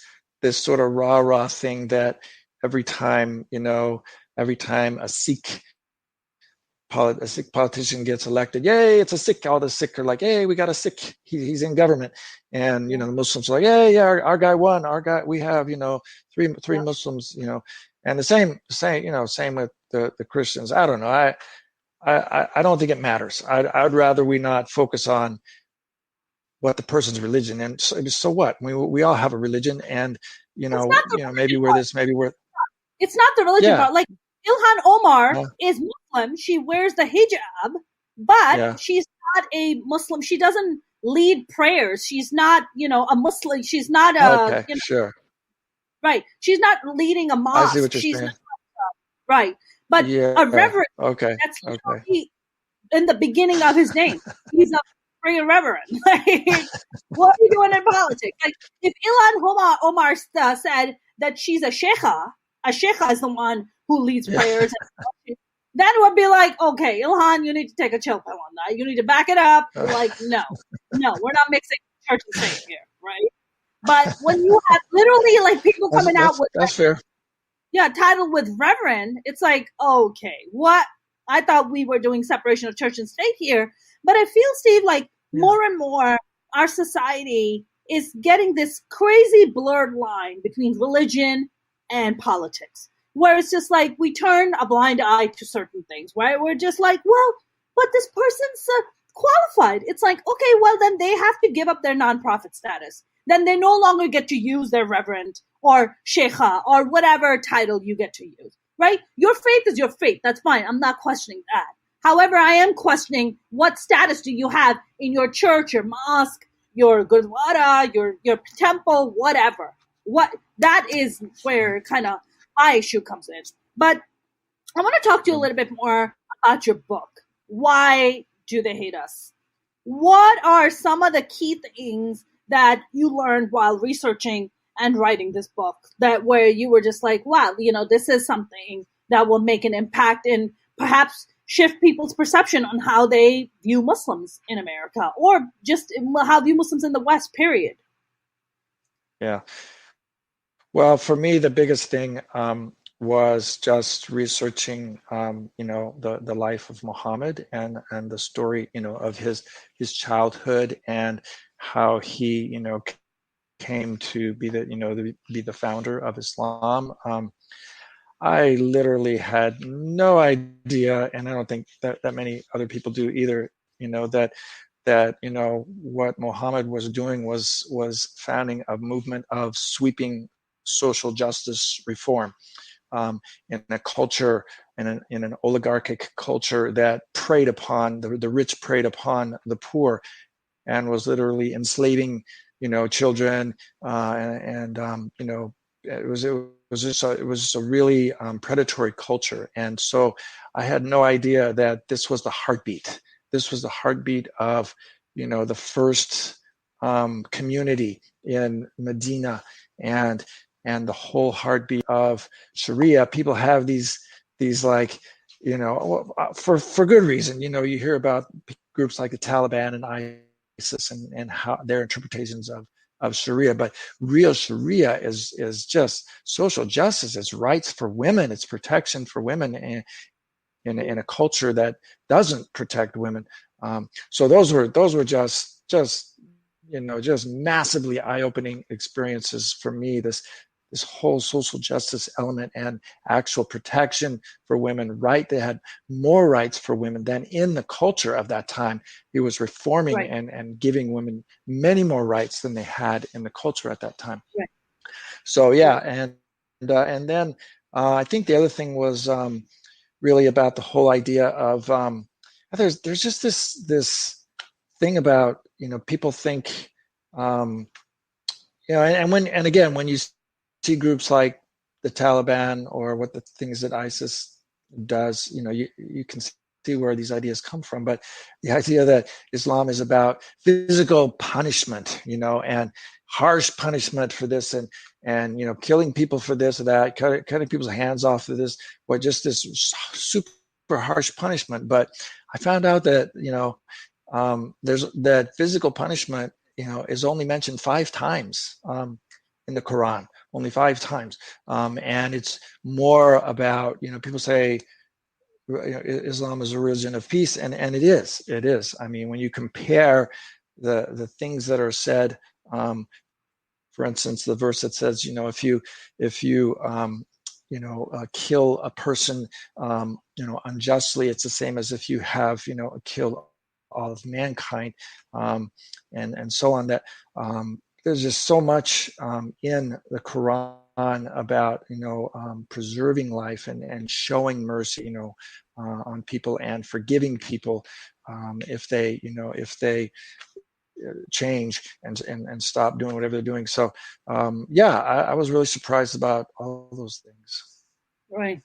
S2: sort of rah thing that every time a Sikh politician gets elected, yay, it's a Sikh. All the Sikh are like, hey, we got a Sikh. He's in government. And, the Muslims are like, yeah, our guy won. Our guy, we have, three Muslims, and the same with the Christians. I don't know. I don't think it matters. I'd rather we not focus on what the person's religion, and so what? We all have a religion, and maybe we're this, maybe we're.
S1: It's not the religion part. Like Ilhan Omar is Muslim. She wears the hijab, but she's not a Muslim. She doesn't lead prayers. She's not, a Muslim. She's not a.
S2: Sure.
S1: Right. She's not leading a mosque.
S2: I see what you're saying.
S1: Right. But a reverend.
S2: Okay.
S1: That's in the beginning of his name. He's a freaking reverend. Like, what are you doing in politics? Like, if Ilhan Omar said that she's a sheikha is the one who leads prayers, then it would be like, okay, Ilhan, you need to take a chill pill on that. You need to back it up. Like, no, we're not mixing church and state here, right? But when you have literally like people coming out with
S2: that's fair.
S1: title with reverend, it's like, okay, what? I thought we were doing separation of church and state here, but I feel, Steve, like more and more our society is getting this crazy blurred line between religion and politics, where it's just like we turn a blind eye to certain things, right? We're just like, well, but this person's qualified. It's like, okay, well, then they have to give up their nonprofit status. Then they no longer get to use their reverend or sheikha or whatever title you get to use, right? Your faith is your faith. That's fine. I'm not questioning that. However, I am questioning what status do you have in your church, your mosque, your gurdwara, your temple, whatever. What that is where kind of my issue comes in. But I want to talk to you a little bit more about your book. Why do they hate us? What are some of the key things that you learned while researching and writing this book that where you were just like, wow, this is something that will make an impact and perhaps shift people's perception on how they view Muslims in America or just how view Muslims in the West, period?
S2: Yeah. Well, for me, the biggest thing was just researching, the life of Muhammad and the story, of his childhood and how he, came to be the founder of Islam. I literally had no idea, and I don't think that many other people do either, that what Muhammad was doing was founding a movement of sweeping social justice reform in a culture, in an oligarchic culture that preyed upon the rich, preyed upon the poor, and was literally enslaving children, it was just a really predatory culture. And so I had no idea that this was the heartbeat. This was the heartbeat of the first community in Medina, and the whole heartbeat of Sharia. People have these like, for good reason. You hear about groups like the Taliban and ISIS and how their interpretations of Sharia, but real Sharia is just social justice. It's rights for women. It's protection for women in a culture that doesn't protect women. So those were just massively eye-opening experiences for me. This whole social justice element and actual protection for women, right? They had more rights for women than in the culture of that time. He was reforming
S1: Right.
S2: and giving women many more rights than they had in the culture at that time.
S1: Right.
S2: So yeah, and then I think the other thing was really about the whole idea of there's just this thing about people think and when you see groups like the Taliban or what the things that ISIS does, you can see where these ideas come from. But the idea that Islam is about physical punishment, and harsh punishment for this, and killing people for this or that, cutting people's hands off for this, or just this super harsh punishment. But I found out that there's that physical punishment is only mentioned 5 times in the Quran, only 5 times. And it's more about, people say Islam is a religion of peace, and it is. I mean, when you compare the things that are said, for instance, the verse that says, if you kill a person, unjustly, it's the same as if you have, killed all of mankind, and so on. That there's just so much in the Quran about preserving life and showing mercy, on people and forgiving people if they change and stop doing whatever they're doing. So I was really surprised about all those things.
S1: Right.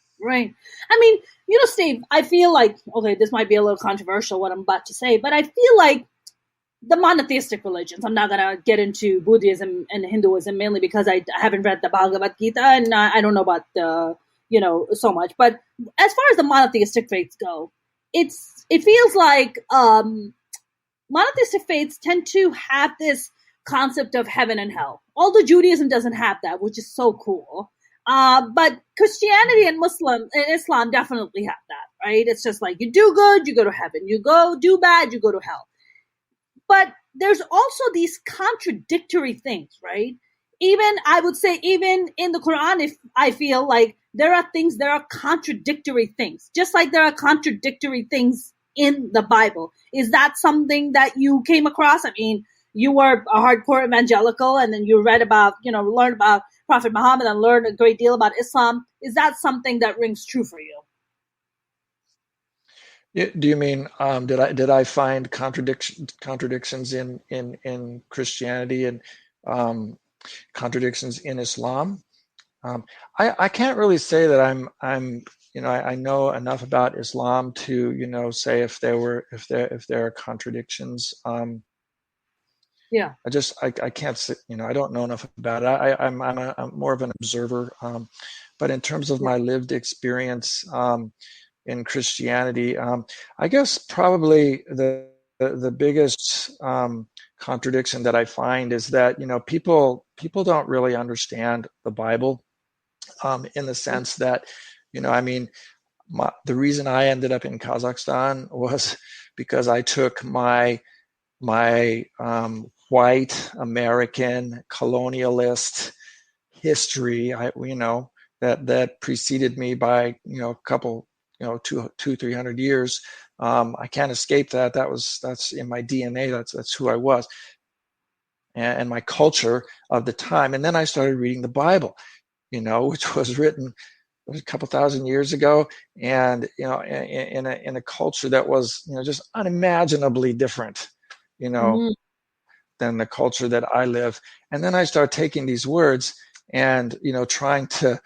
S1: I mean, Steve, I feel like, okay, this might be a little controversial what I'm about to say, but I feel like the monotheistic religions, I'm not going to get into Buddhism and Hinduism mainly because I haven't read the Bhagavad Gita and I don't know about so much. But as far as the monotheistic faiths go, it feels like monotheistic faiths tend to have this concept of heaven and hell. Although Judaism doesn't have that, which is so cool. But Christianity and Islam definitely have that, right? It's just like you do good, you go to heaven. You go do bad, you go to hell. But there's also these contradictory things, right? Even I would say, even in the Quran, if I feel like there are contradictory things, just like there are contradictory things in the Bible. Is that something that you came across? I mean, you were a hardcore evangelical, and then you read about, learned about Prophet Muhammad and learned a great deal about Islam. Is that something that rings true for you?
S2: Do you mean did I find contradictions in Christianity and contradictions in Islam? I can't really say that I know enough about Islam to say if there are contradictions.
S1: Yeah.
S2: I can't say, I don't know enough about it. I'm more of an observer. But in terms of my lived experience in Christianity, I guess probably the biggest contradiction that I find is that people don't really understand the Bible in the sense that I mean the reason I ended up in Kazakhstan was because I took my white American colonialist history, that preceded me by a couple, 300 years. I can't escape that. That's in my DNA. That's who I was, and my culture of the time. And then I started reading the Bible, which was written a couple thousand years ago, and in a culture that was just unimaginably different,
S1: Mm-hmm.
S2: than the culture that I live. And then I start taking these words and trying to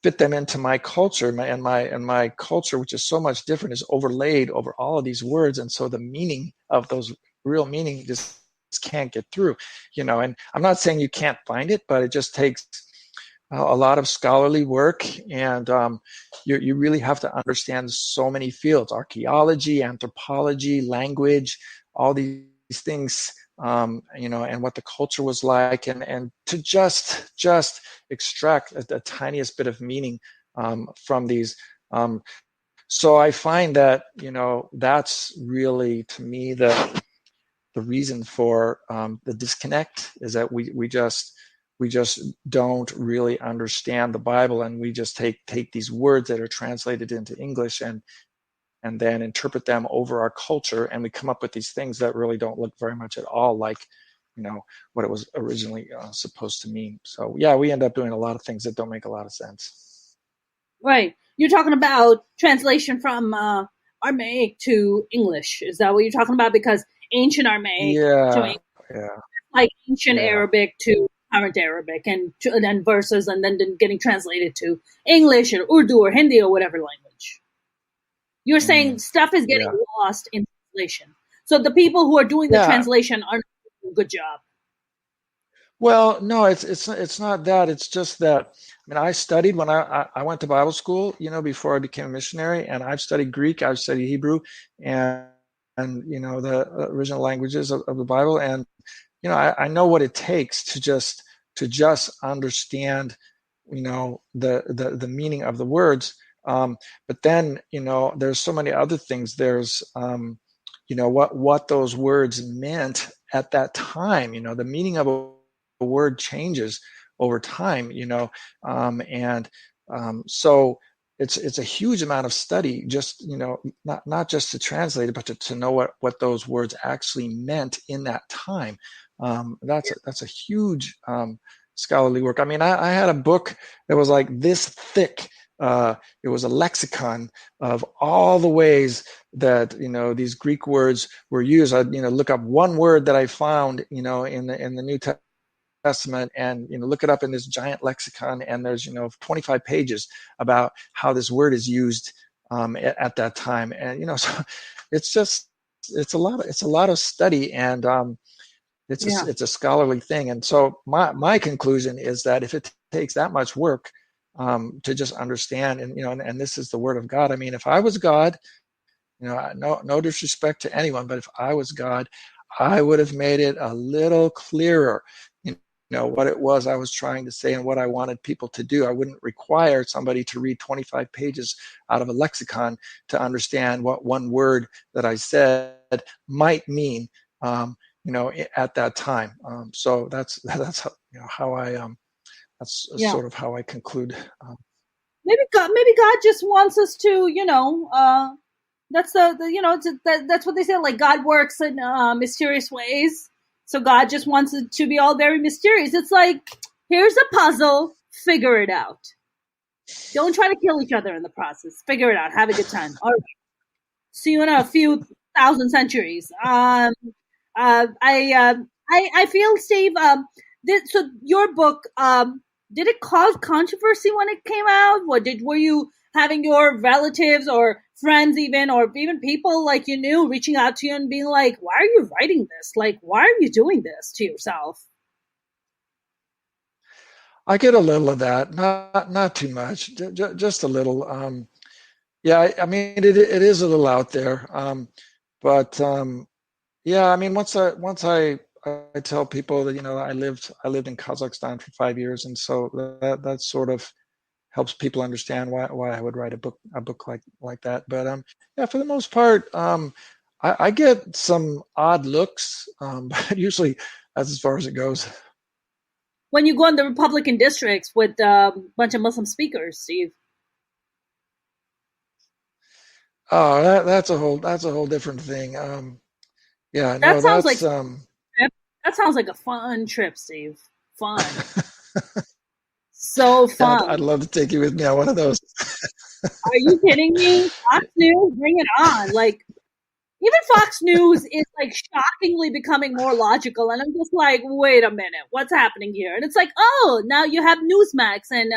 S2: fit them into my culture, and my culture, which is so much different, is overlaid over all of these words, and so the meaning of those real meaning just can't get through. And I'm not saying you can't find it, but it just takes a lot of scholarly work, and you really have to understand so many fields: archaeology, anthropology, language, all these things, and what the culture was like, and to just extract the tiniest bit of meaning from these. So I find that that's really, to me, the reason for the disconnect is that we just don't really understand the Bible, and we just take these words that are translated into English and then interpret them over our culture, and we come up with these things that really don't look very much at all like what it was originally supposed to mean. So yeah, we end up doing a lot of things that don't make a lot of sense.
S1: Right. You're talking about translation from Aramaic to English. Is that what you're talking about? Because ancient Aramaic to
S2: Yeah,
S1: English,
S2: yeah,
S1: like ancient
S2: yeah.
S1: Arabic to current Arabic, and then verses, and then getting translated to English or Urdu or Hindi or whatever language. You're saying stuff is getting
S2: Yeah.
S1: lost in translation. So the people who are doing the
S2: Yeah.
S1: translation aren't doing a good job.
S2: Well, no, it's not that. It's just that, I mean, I studied when I went to Bible school, before I became a missionary, and I've studied Greek, I've studied Hebrew, and the original languages of the Bible, and I know what it takes to just understand, the meaning of the words. But then, there's so many other things. There's what those words meant at that time. The meaning of a word changes over time, and so it's a huge amount of study, just not just to translate it, but to know what those words actually meant in that time. That's a huge scholarly work. I mean, I had a book that was like this thick. It was a lexicon of all the ways that these Greek words were used. I'd look up one word that I found in the New Testament, and look it up in this giant lexicon, and there's 25 pages about how this word is used at that time, and so it's a lot of study, and it's a scholarly thing. And so my conclusion is that if it takes that much work to just understand, and this is the word of God. I mean, if I was God, no disrespect to anyone, but if I was God, I would have made it a little clearer. what it was I was trying to say and what I wanted people to do. I wouldn't require somebody to read 25 pages out of a lexicon to understand what one word that I said might mean, at that time. So that's how I that's
S1: Yeah.
S2: sort of how I conclude.
S1: Maybe God just wants us to, that's that's what they say. Like God works in mysterious ways, so God just wants it to be all very mysterious. It's like, here's a puzzle, figure it out. Don't try to kill each other in the process. Figure it out. Have a good time. All right. See you in a few thousand centuries. I feel, Steve. So your book, did it cause controversy when it came out? Were you having your relatives or friends or even people like you knew reaching out to you and being like, "Why are you writing this? Like, why are you doing this to yourself?"
S2: I get a little of that, not too much, just a little. Yeah, I mean it is a little out there, but yeah, I mean once I tell people that I lived in Kazakhstan for 5 years, and so that sort of helps people understand why I would write a book like that. But yeah, for the most part, I get some odd looks, but usually that's as far as it goes.
S1: When you go in the Republican districts with a bunch of Muslim speakers, Steve.
S2: Oh, that's a whole different thing. Yeah,
S1: That
S2: no,
S1: sounds like
S2: that's
S1: that sounds like a fun trip, Steve. Fun. So
S2: yeah, I'd
S1: fun.
S2: love to take you with me on one of those.
S1: Are you kidding me? Fox News, bring it on. Like, even Fox News is like shockingly becoming more logical. And I'm just like, wait a minute, what's happening here? And it's like, oh, now you have Newsmax and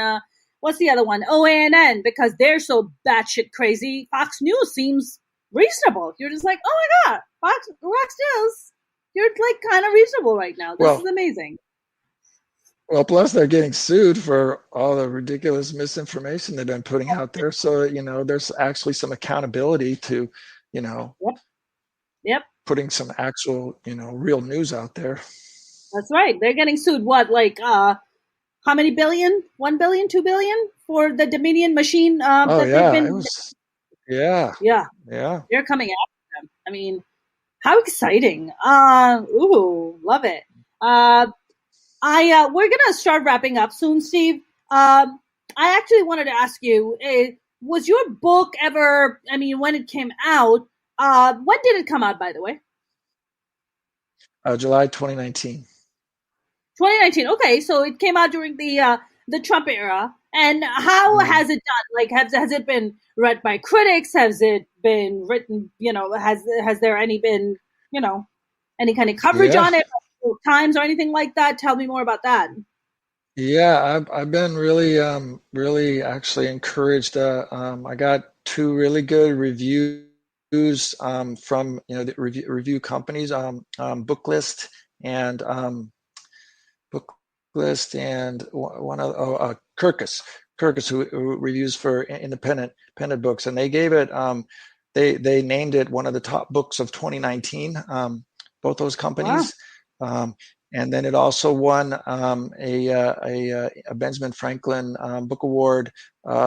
S1: what's the other one? OANN, because they're so batshit crazy. Fox News seems reasonable. You're just like, oh my God, Fox News, you're like kind of reasonable right now. This is
S2: Well,
S1: amazing.
S2: well, plus they're getting sued for all the ridiculous misinformation they've been putting out there. So, there's actually some accountability to, you know,
S1: Yep. Yep.
S2: putting some actual, real news out there.
S1: That's right. They're getting sued. What, like, how many billion? 1 billion, 2 billion for the Dominion machine
S2: Oh
S1: that they've
S2: yeah,
S1: been.
S2: yeah,
S1: Yeah,
S2: yeah.
S1: they're coming after them. I mean, how exciting! Ooh, love it. Uh, we're gonna start wrapping up soon, Steve. I actually wanted to ask you: was your book ever? I mean, when it came out, when did it come out? By the way,
S2: July 2019.
S1: 2019. Okay, so it came out during the Trump era. And how
S2: Mm.
S1: has it done? Like, has it been read by critics? Has it been written? Has there been any kind of coverage
S2: Yeah,
S1: on it, Times or anything like that? Tell me more about that.
S2: yeah. I've been really, really actually encouraged. I got two really good reviews from the review companies, Booklist and one of Kirkus, who reviews for independent books, and they gave it they named it one of the top books of 2019. Both those
S1: Wow,
S2: companies, and then it also won a Benjamin Franklin Book Award,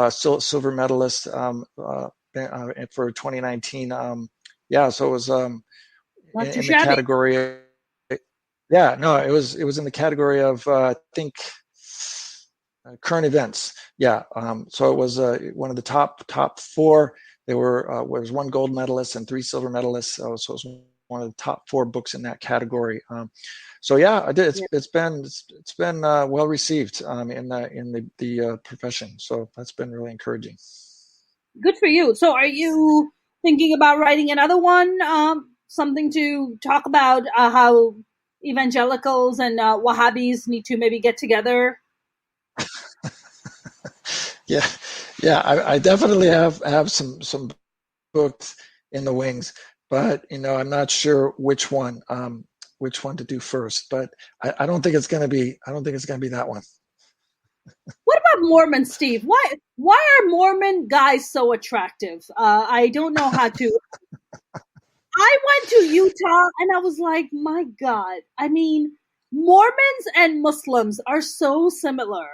S2: silver medalist for 2019. Yeah, so it was
S1: not too
S2: in the
S1: shabby.
S2: category. Yeah, no, it was in the category of I think current events. Yeah, so it was one of the top four. There was one gold medalist and three silver medalists. So it was one of the top four books in that category. So yeah, I did.
S1: Yeah.
S2: It's been well received in the profession. So that's been really encouraging.
S1: Good for you. So, are you thinking about writing another one? Something to talk about how evangelicals and Wahhabis need to maybe get together.
S2: Yeah, yeah. I definitely have some books in the wings, but I'm not sure which one to do first. But I don't think it's going to be that one.
S1: What about Mormon, Steve? Why are Mormon guys so attractive? I don't know how to. I went to Utah and I was like, my God. I mean, Mormons and Muslims are so similar.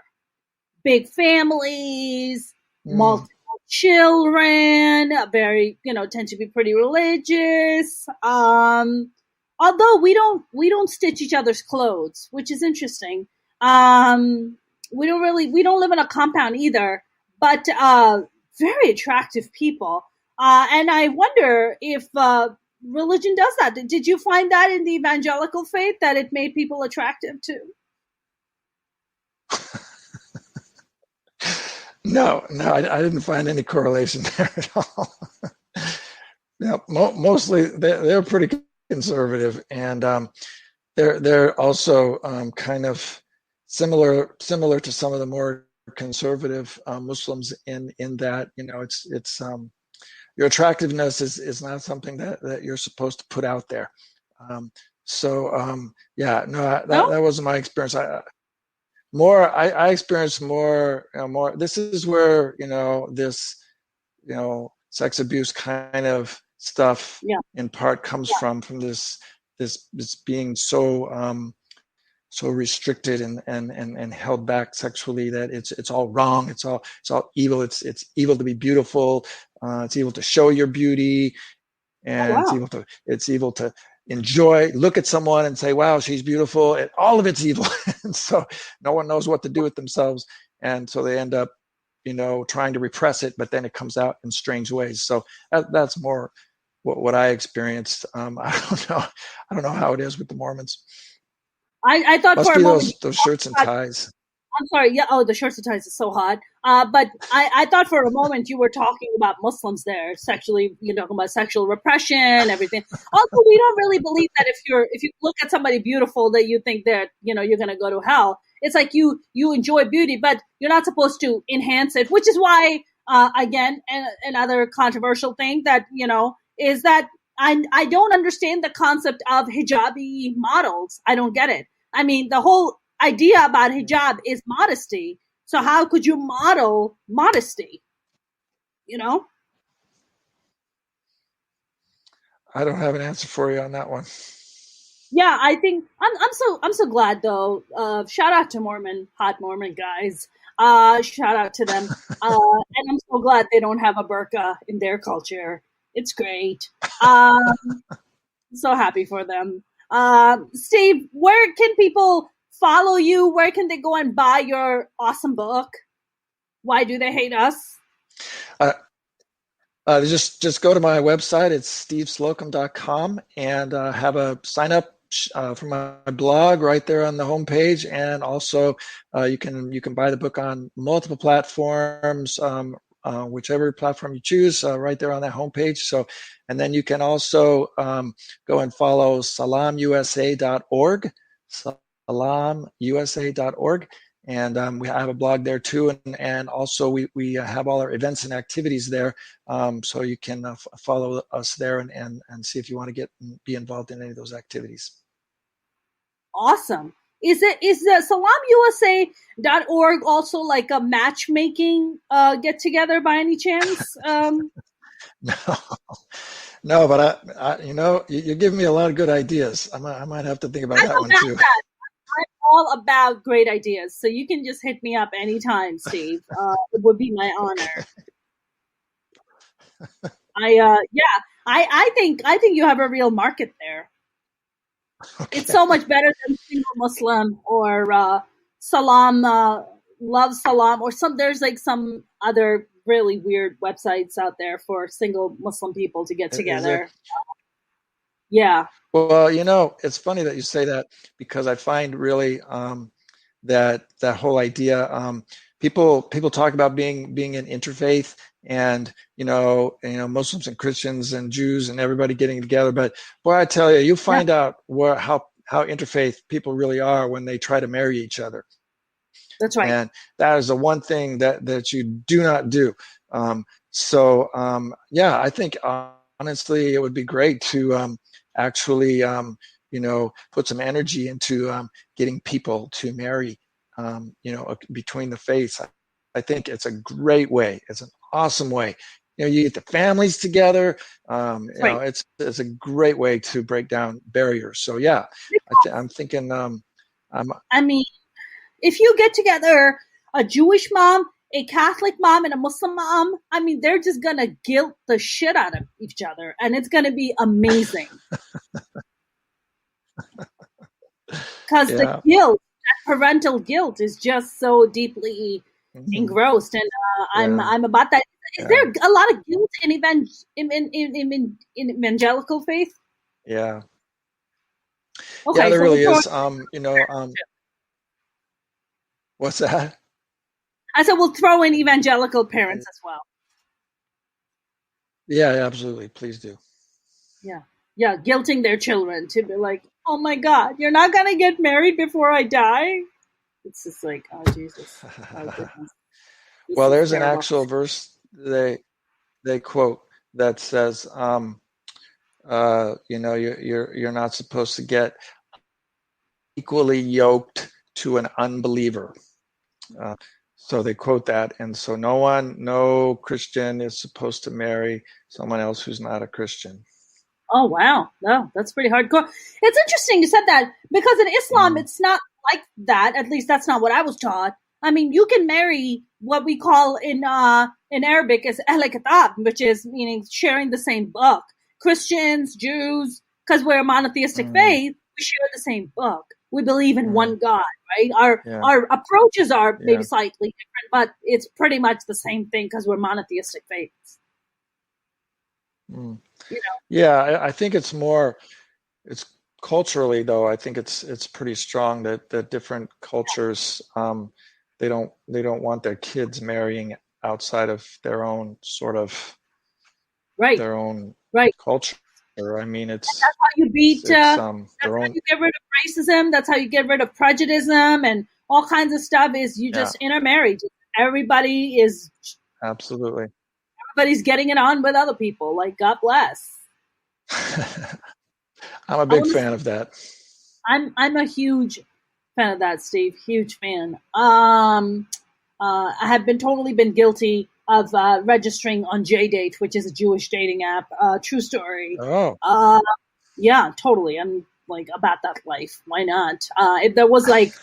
S1: Big families,
S2: Mm.
S1: multiple children, very, tend to be pretty religious. Although we don't stitch each other's clothes, which is interesting. Um, we don't live in a compound either, but very attractive people. And I wonder if religion does that. Did you find that in the evangelical faith that it made people attractive too?
S2: No, I didn't find any correlation there at all. Yeah, mostly they're pretty conservative, and they're also kind of similar to some of the more conservative Muslims in that it's your attractiveness is not something that you're supposed to put out there. Um, yeah, no,
S1: No.
S2: that wasn't my experience. I experienced more. This is where this sex abuse kind of stuff
S1: Yeah.
S2: in part comes from this being so restricted and held back sexually that it's all wrong. It's all evil. It's evil to be beautiful. It's evil to show your beauty,
S1: Oh
S2: and
S1: wow.
S2: it's evil to look at someone and say, wow, she's beautiful. And all of it's evil. And so no one knows what to do with themselves, and so they end up trying to repress it, but then it comes out in strange ways. So that's more what I experienced. I don't know how it is with the Mormons.
S1: I thought
S2: Must
S1: for a
S2: be
S1: moment.
S2: those shirts and ties.
S1: I'm sorry. Yeah. Oh, the shorts and ties is so hot. But I thought for a moment you were talking about Muslims there, sexually, talking about sexual repression, everything. Also, we don't really believe that if you look at somebody beautiful that you think that, you're going to go to hell. It's like you enjoy beauty, but you're not supposed to enhance it, which is why, again, another controversial thing that, is that I don't understand the concept of hijabi models. I don't get it. I mean, the whole idea about hijab is modesty. So how could you model modesty? You know?
S2: I don't have an answer for you on that one.
S1: Yeah, I think I'm so glad though. Shout out to hot Mormon guys. Shout out to them. And I'm so glad they don't have a burqa in their culture. It's great. So happy for them. Steve, where can people follow you? Where can they go and buy your awesome book? Why do they hate us?
S2: Uh, just go to my website. It's steveslocum.com and have a sign up for my blog right there on the homepage. And also, you can buy the book on multiple platforms, whichever platform you choose, right there on that homepage. So, and then you can also go and follow salamusa.org, salamusa.org. And we have a blog there too, and also we have all our events and activities there, so you can follow us there and see if you want to be involved in any of those activities.
S1: Awesome. Is the salamusa.org also like a matchmaking get together by any chance?
S2: No, no, but you're giving me a lot of good ideas. I might have to think about
S1: I'm
S2: that one
S1: about
S2: too.
S1: that. I'm all about great ideas. So you can just hit me up anytime, Steve. It would be my honor. Yeah, I think you have a real market there. It's
S2: Okay.
S1: so much better than single Muslim or Salam, Love Salam, or there's like some other really weird websites out there for single Muslim people to get
S2: Is there?
S1: together. Yeah.
S2: Well, it's funny that you say that, because I find really that whole idea. People talk about being an interfaith, and Muslims and Christians and Jews and everybody getting together. But boy, I tell you, you
S1: Yeah.
S2: find out how interfaith people really are when they try to marry each other.
S1: That's right.
S2: And that is the one thing that you do not do. Yeah, I think honestly, it would be great to actually put some energy into getting people to marry between the faiths. I think it's a great way. It's an awesome way. You get the families together.
S1: That's right.
S2: It's a great way to break down barriers. So yeah, I'm thinking I'm
S1: I mean, if you get together a Jewish mom, a Catholic mom, and a Muslim mom, I mean, they're just gonna guilt the shit out of each other, and it's gonna be amazing. Because the
S2: yeah,
S1: guilt, that parental guilt, is just so deeply
S2: mhm,
S1: engrossed, and
S2: yeah,
S1: I'm about that. Is
S2: yeah,
S1: there a lot of guilt in in evangelical faith?
S2: yeah, yeah.
S1: Okay,
S2: There
S1: so we'll
S2: really
S1: throw in
S2: is. What's that?
S1: I said we'll throw in evangelical parents as well.
S2: Yeah, absolutely. Please do.
S1: Yeah. Yeah, guilting their children to be like, oh my God, you're not going to get married before I die? It's just like, oh, Jesus. Oh, goodness. This
S2: Well,
S1: is
S2: there's an
S1: terrible.
S2: actual verse they quote that says, you're not supposed to get equally yoked to an unbeliever. Uh, so they quote that, and so no Christian is supposed to marry someone else who's not a Christian.
S1: Oh, wow. No, that's pretty hardcore. It's interesting you said that because in Islam,
S2: Mm,
S1: it's not like that. At least that's not what I was taught. I mean, you can marry what we call in Arabic as Ahl Kitab, which is meaning sharing the same book. Christians, Jews, because we're a monotheistic
S2: mm,
S1: faith, we share the same book. We believe in
S2: mm,
S1: one God, right? Our
S2: yeah,
S1: our approaches are maybe
S2: yeah,
S1: slightly different, but it's pretty much the same thing because we're monotheistic faiths.
S2: mm.
S1: You know,
S2: Yeah. I think it's more. It's culturally though. I think it's pretty strong that different cultures they don't want their kids marrying outside of
S1: right,
S2: their own
S1: right.
S2: culture. I mean,
S1: That's how you beat.
S2: it's
S1: That's
S2: their
S1: how
S2: own.
S1: you get rid of racism. That's how you get rid of prejudice and all kinds of stuff. Is you
S2: Yeah,
S1: just intermarry. Everybody is
S2: absolutely.
S1: everybody's getting it on with other people. Like God bless.
S2: I'm a
S1: I
S2: big
S1: want to.
S2: fan of that.
S1: I'm a huge fan of that, Steve. Huge fan. I have been totally been guilty of registering on JDate, which is a Jewish dating app. True story.
S2: Oh,
S1: Uh, Yeah, totally. I'm like about that life. Why not? If there was like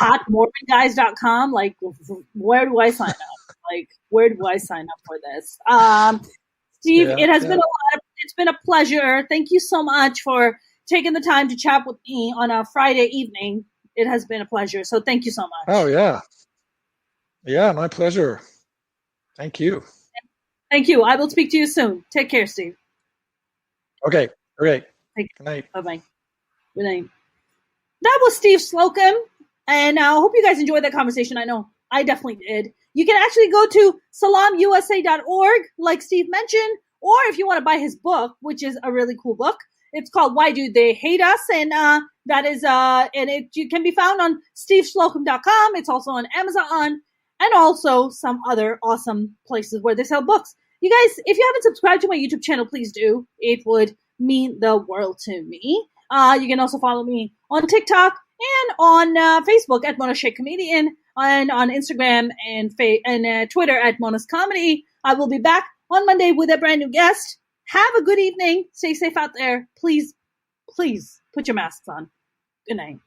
S1: hotmormonguys.com, like where do I sign up? Like where do I sign up for this? Steve,
S2: yeah,
S1: it has
S2: yeah.
S1: been it's been a pleasure. Thank you so much for taking the time to chat with me on a Friday evening. It has been a pleasure. So thank you so
S2: Oh,
S1: much.
S2: yeah, yeah. My pleasure. Thank you.
S1: Thank you. I will speak to you soon. Take care, Steve.
S2: Okay, great.
S1: Take
S2: Good night.
S1: Bye bye. Good night. That was Steve Slocum, and I hope you guys enjoyed that conversation. I know I definitely did. You can actually go to salamusa.org, like Steve mentioned, or if you want to buy his book, which is a really cool book, it's called Why Do They Hate Us? And that is and it can be found on steveslocum.com. It's also on Amazon and also some other awesome places where they sell books. You guys, if you haven't subscribed to my YouTube channel, please do. It would mean the world to me. You can also follow me on TikTok and on Facebook at Mona Shake Comedian, and on Instagram and Twitter at Mona's Comedy. I will be back on Monday with a brand new guest. Have a good evening. Stay safe out there. Please, please put your masks on. Good night.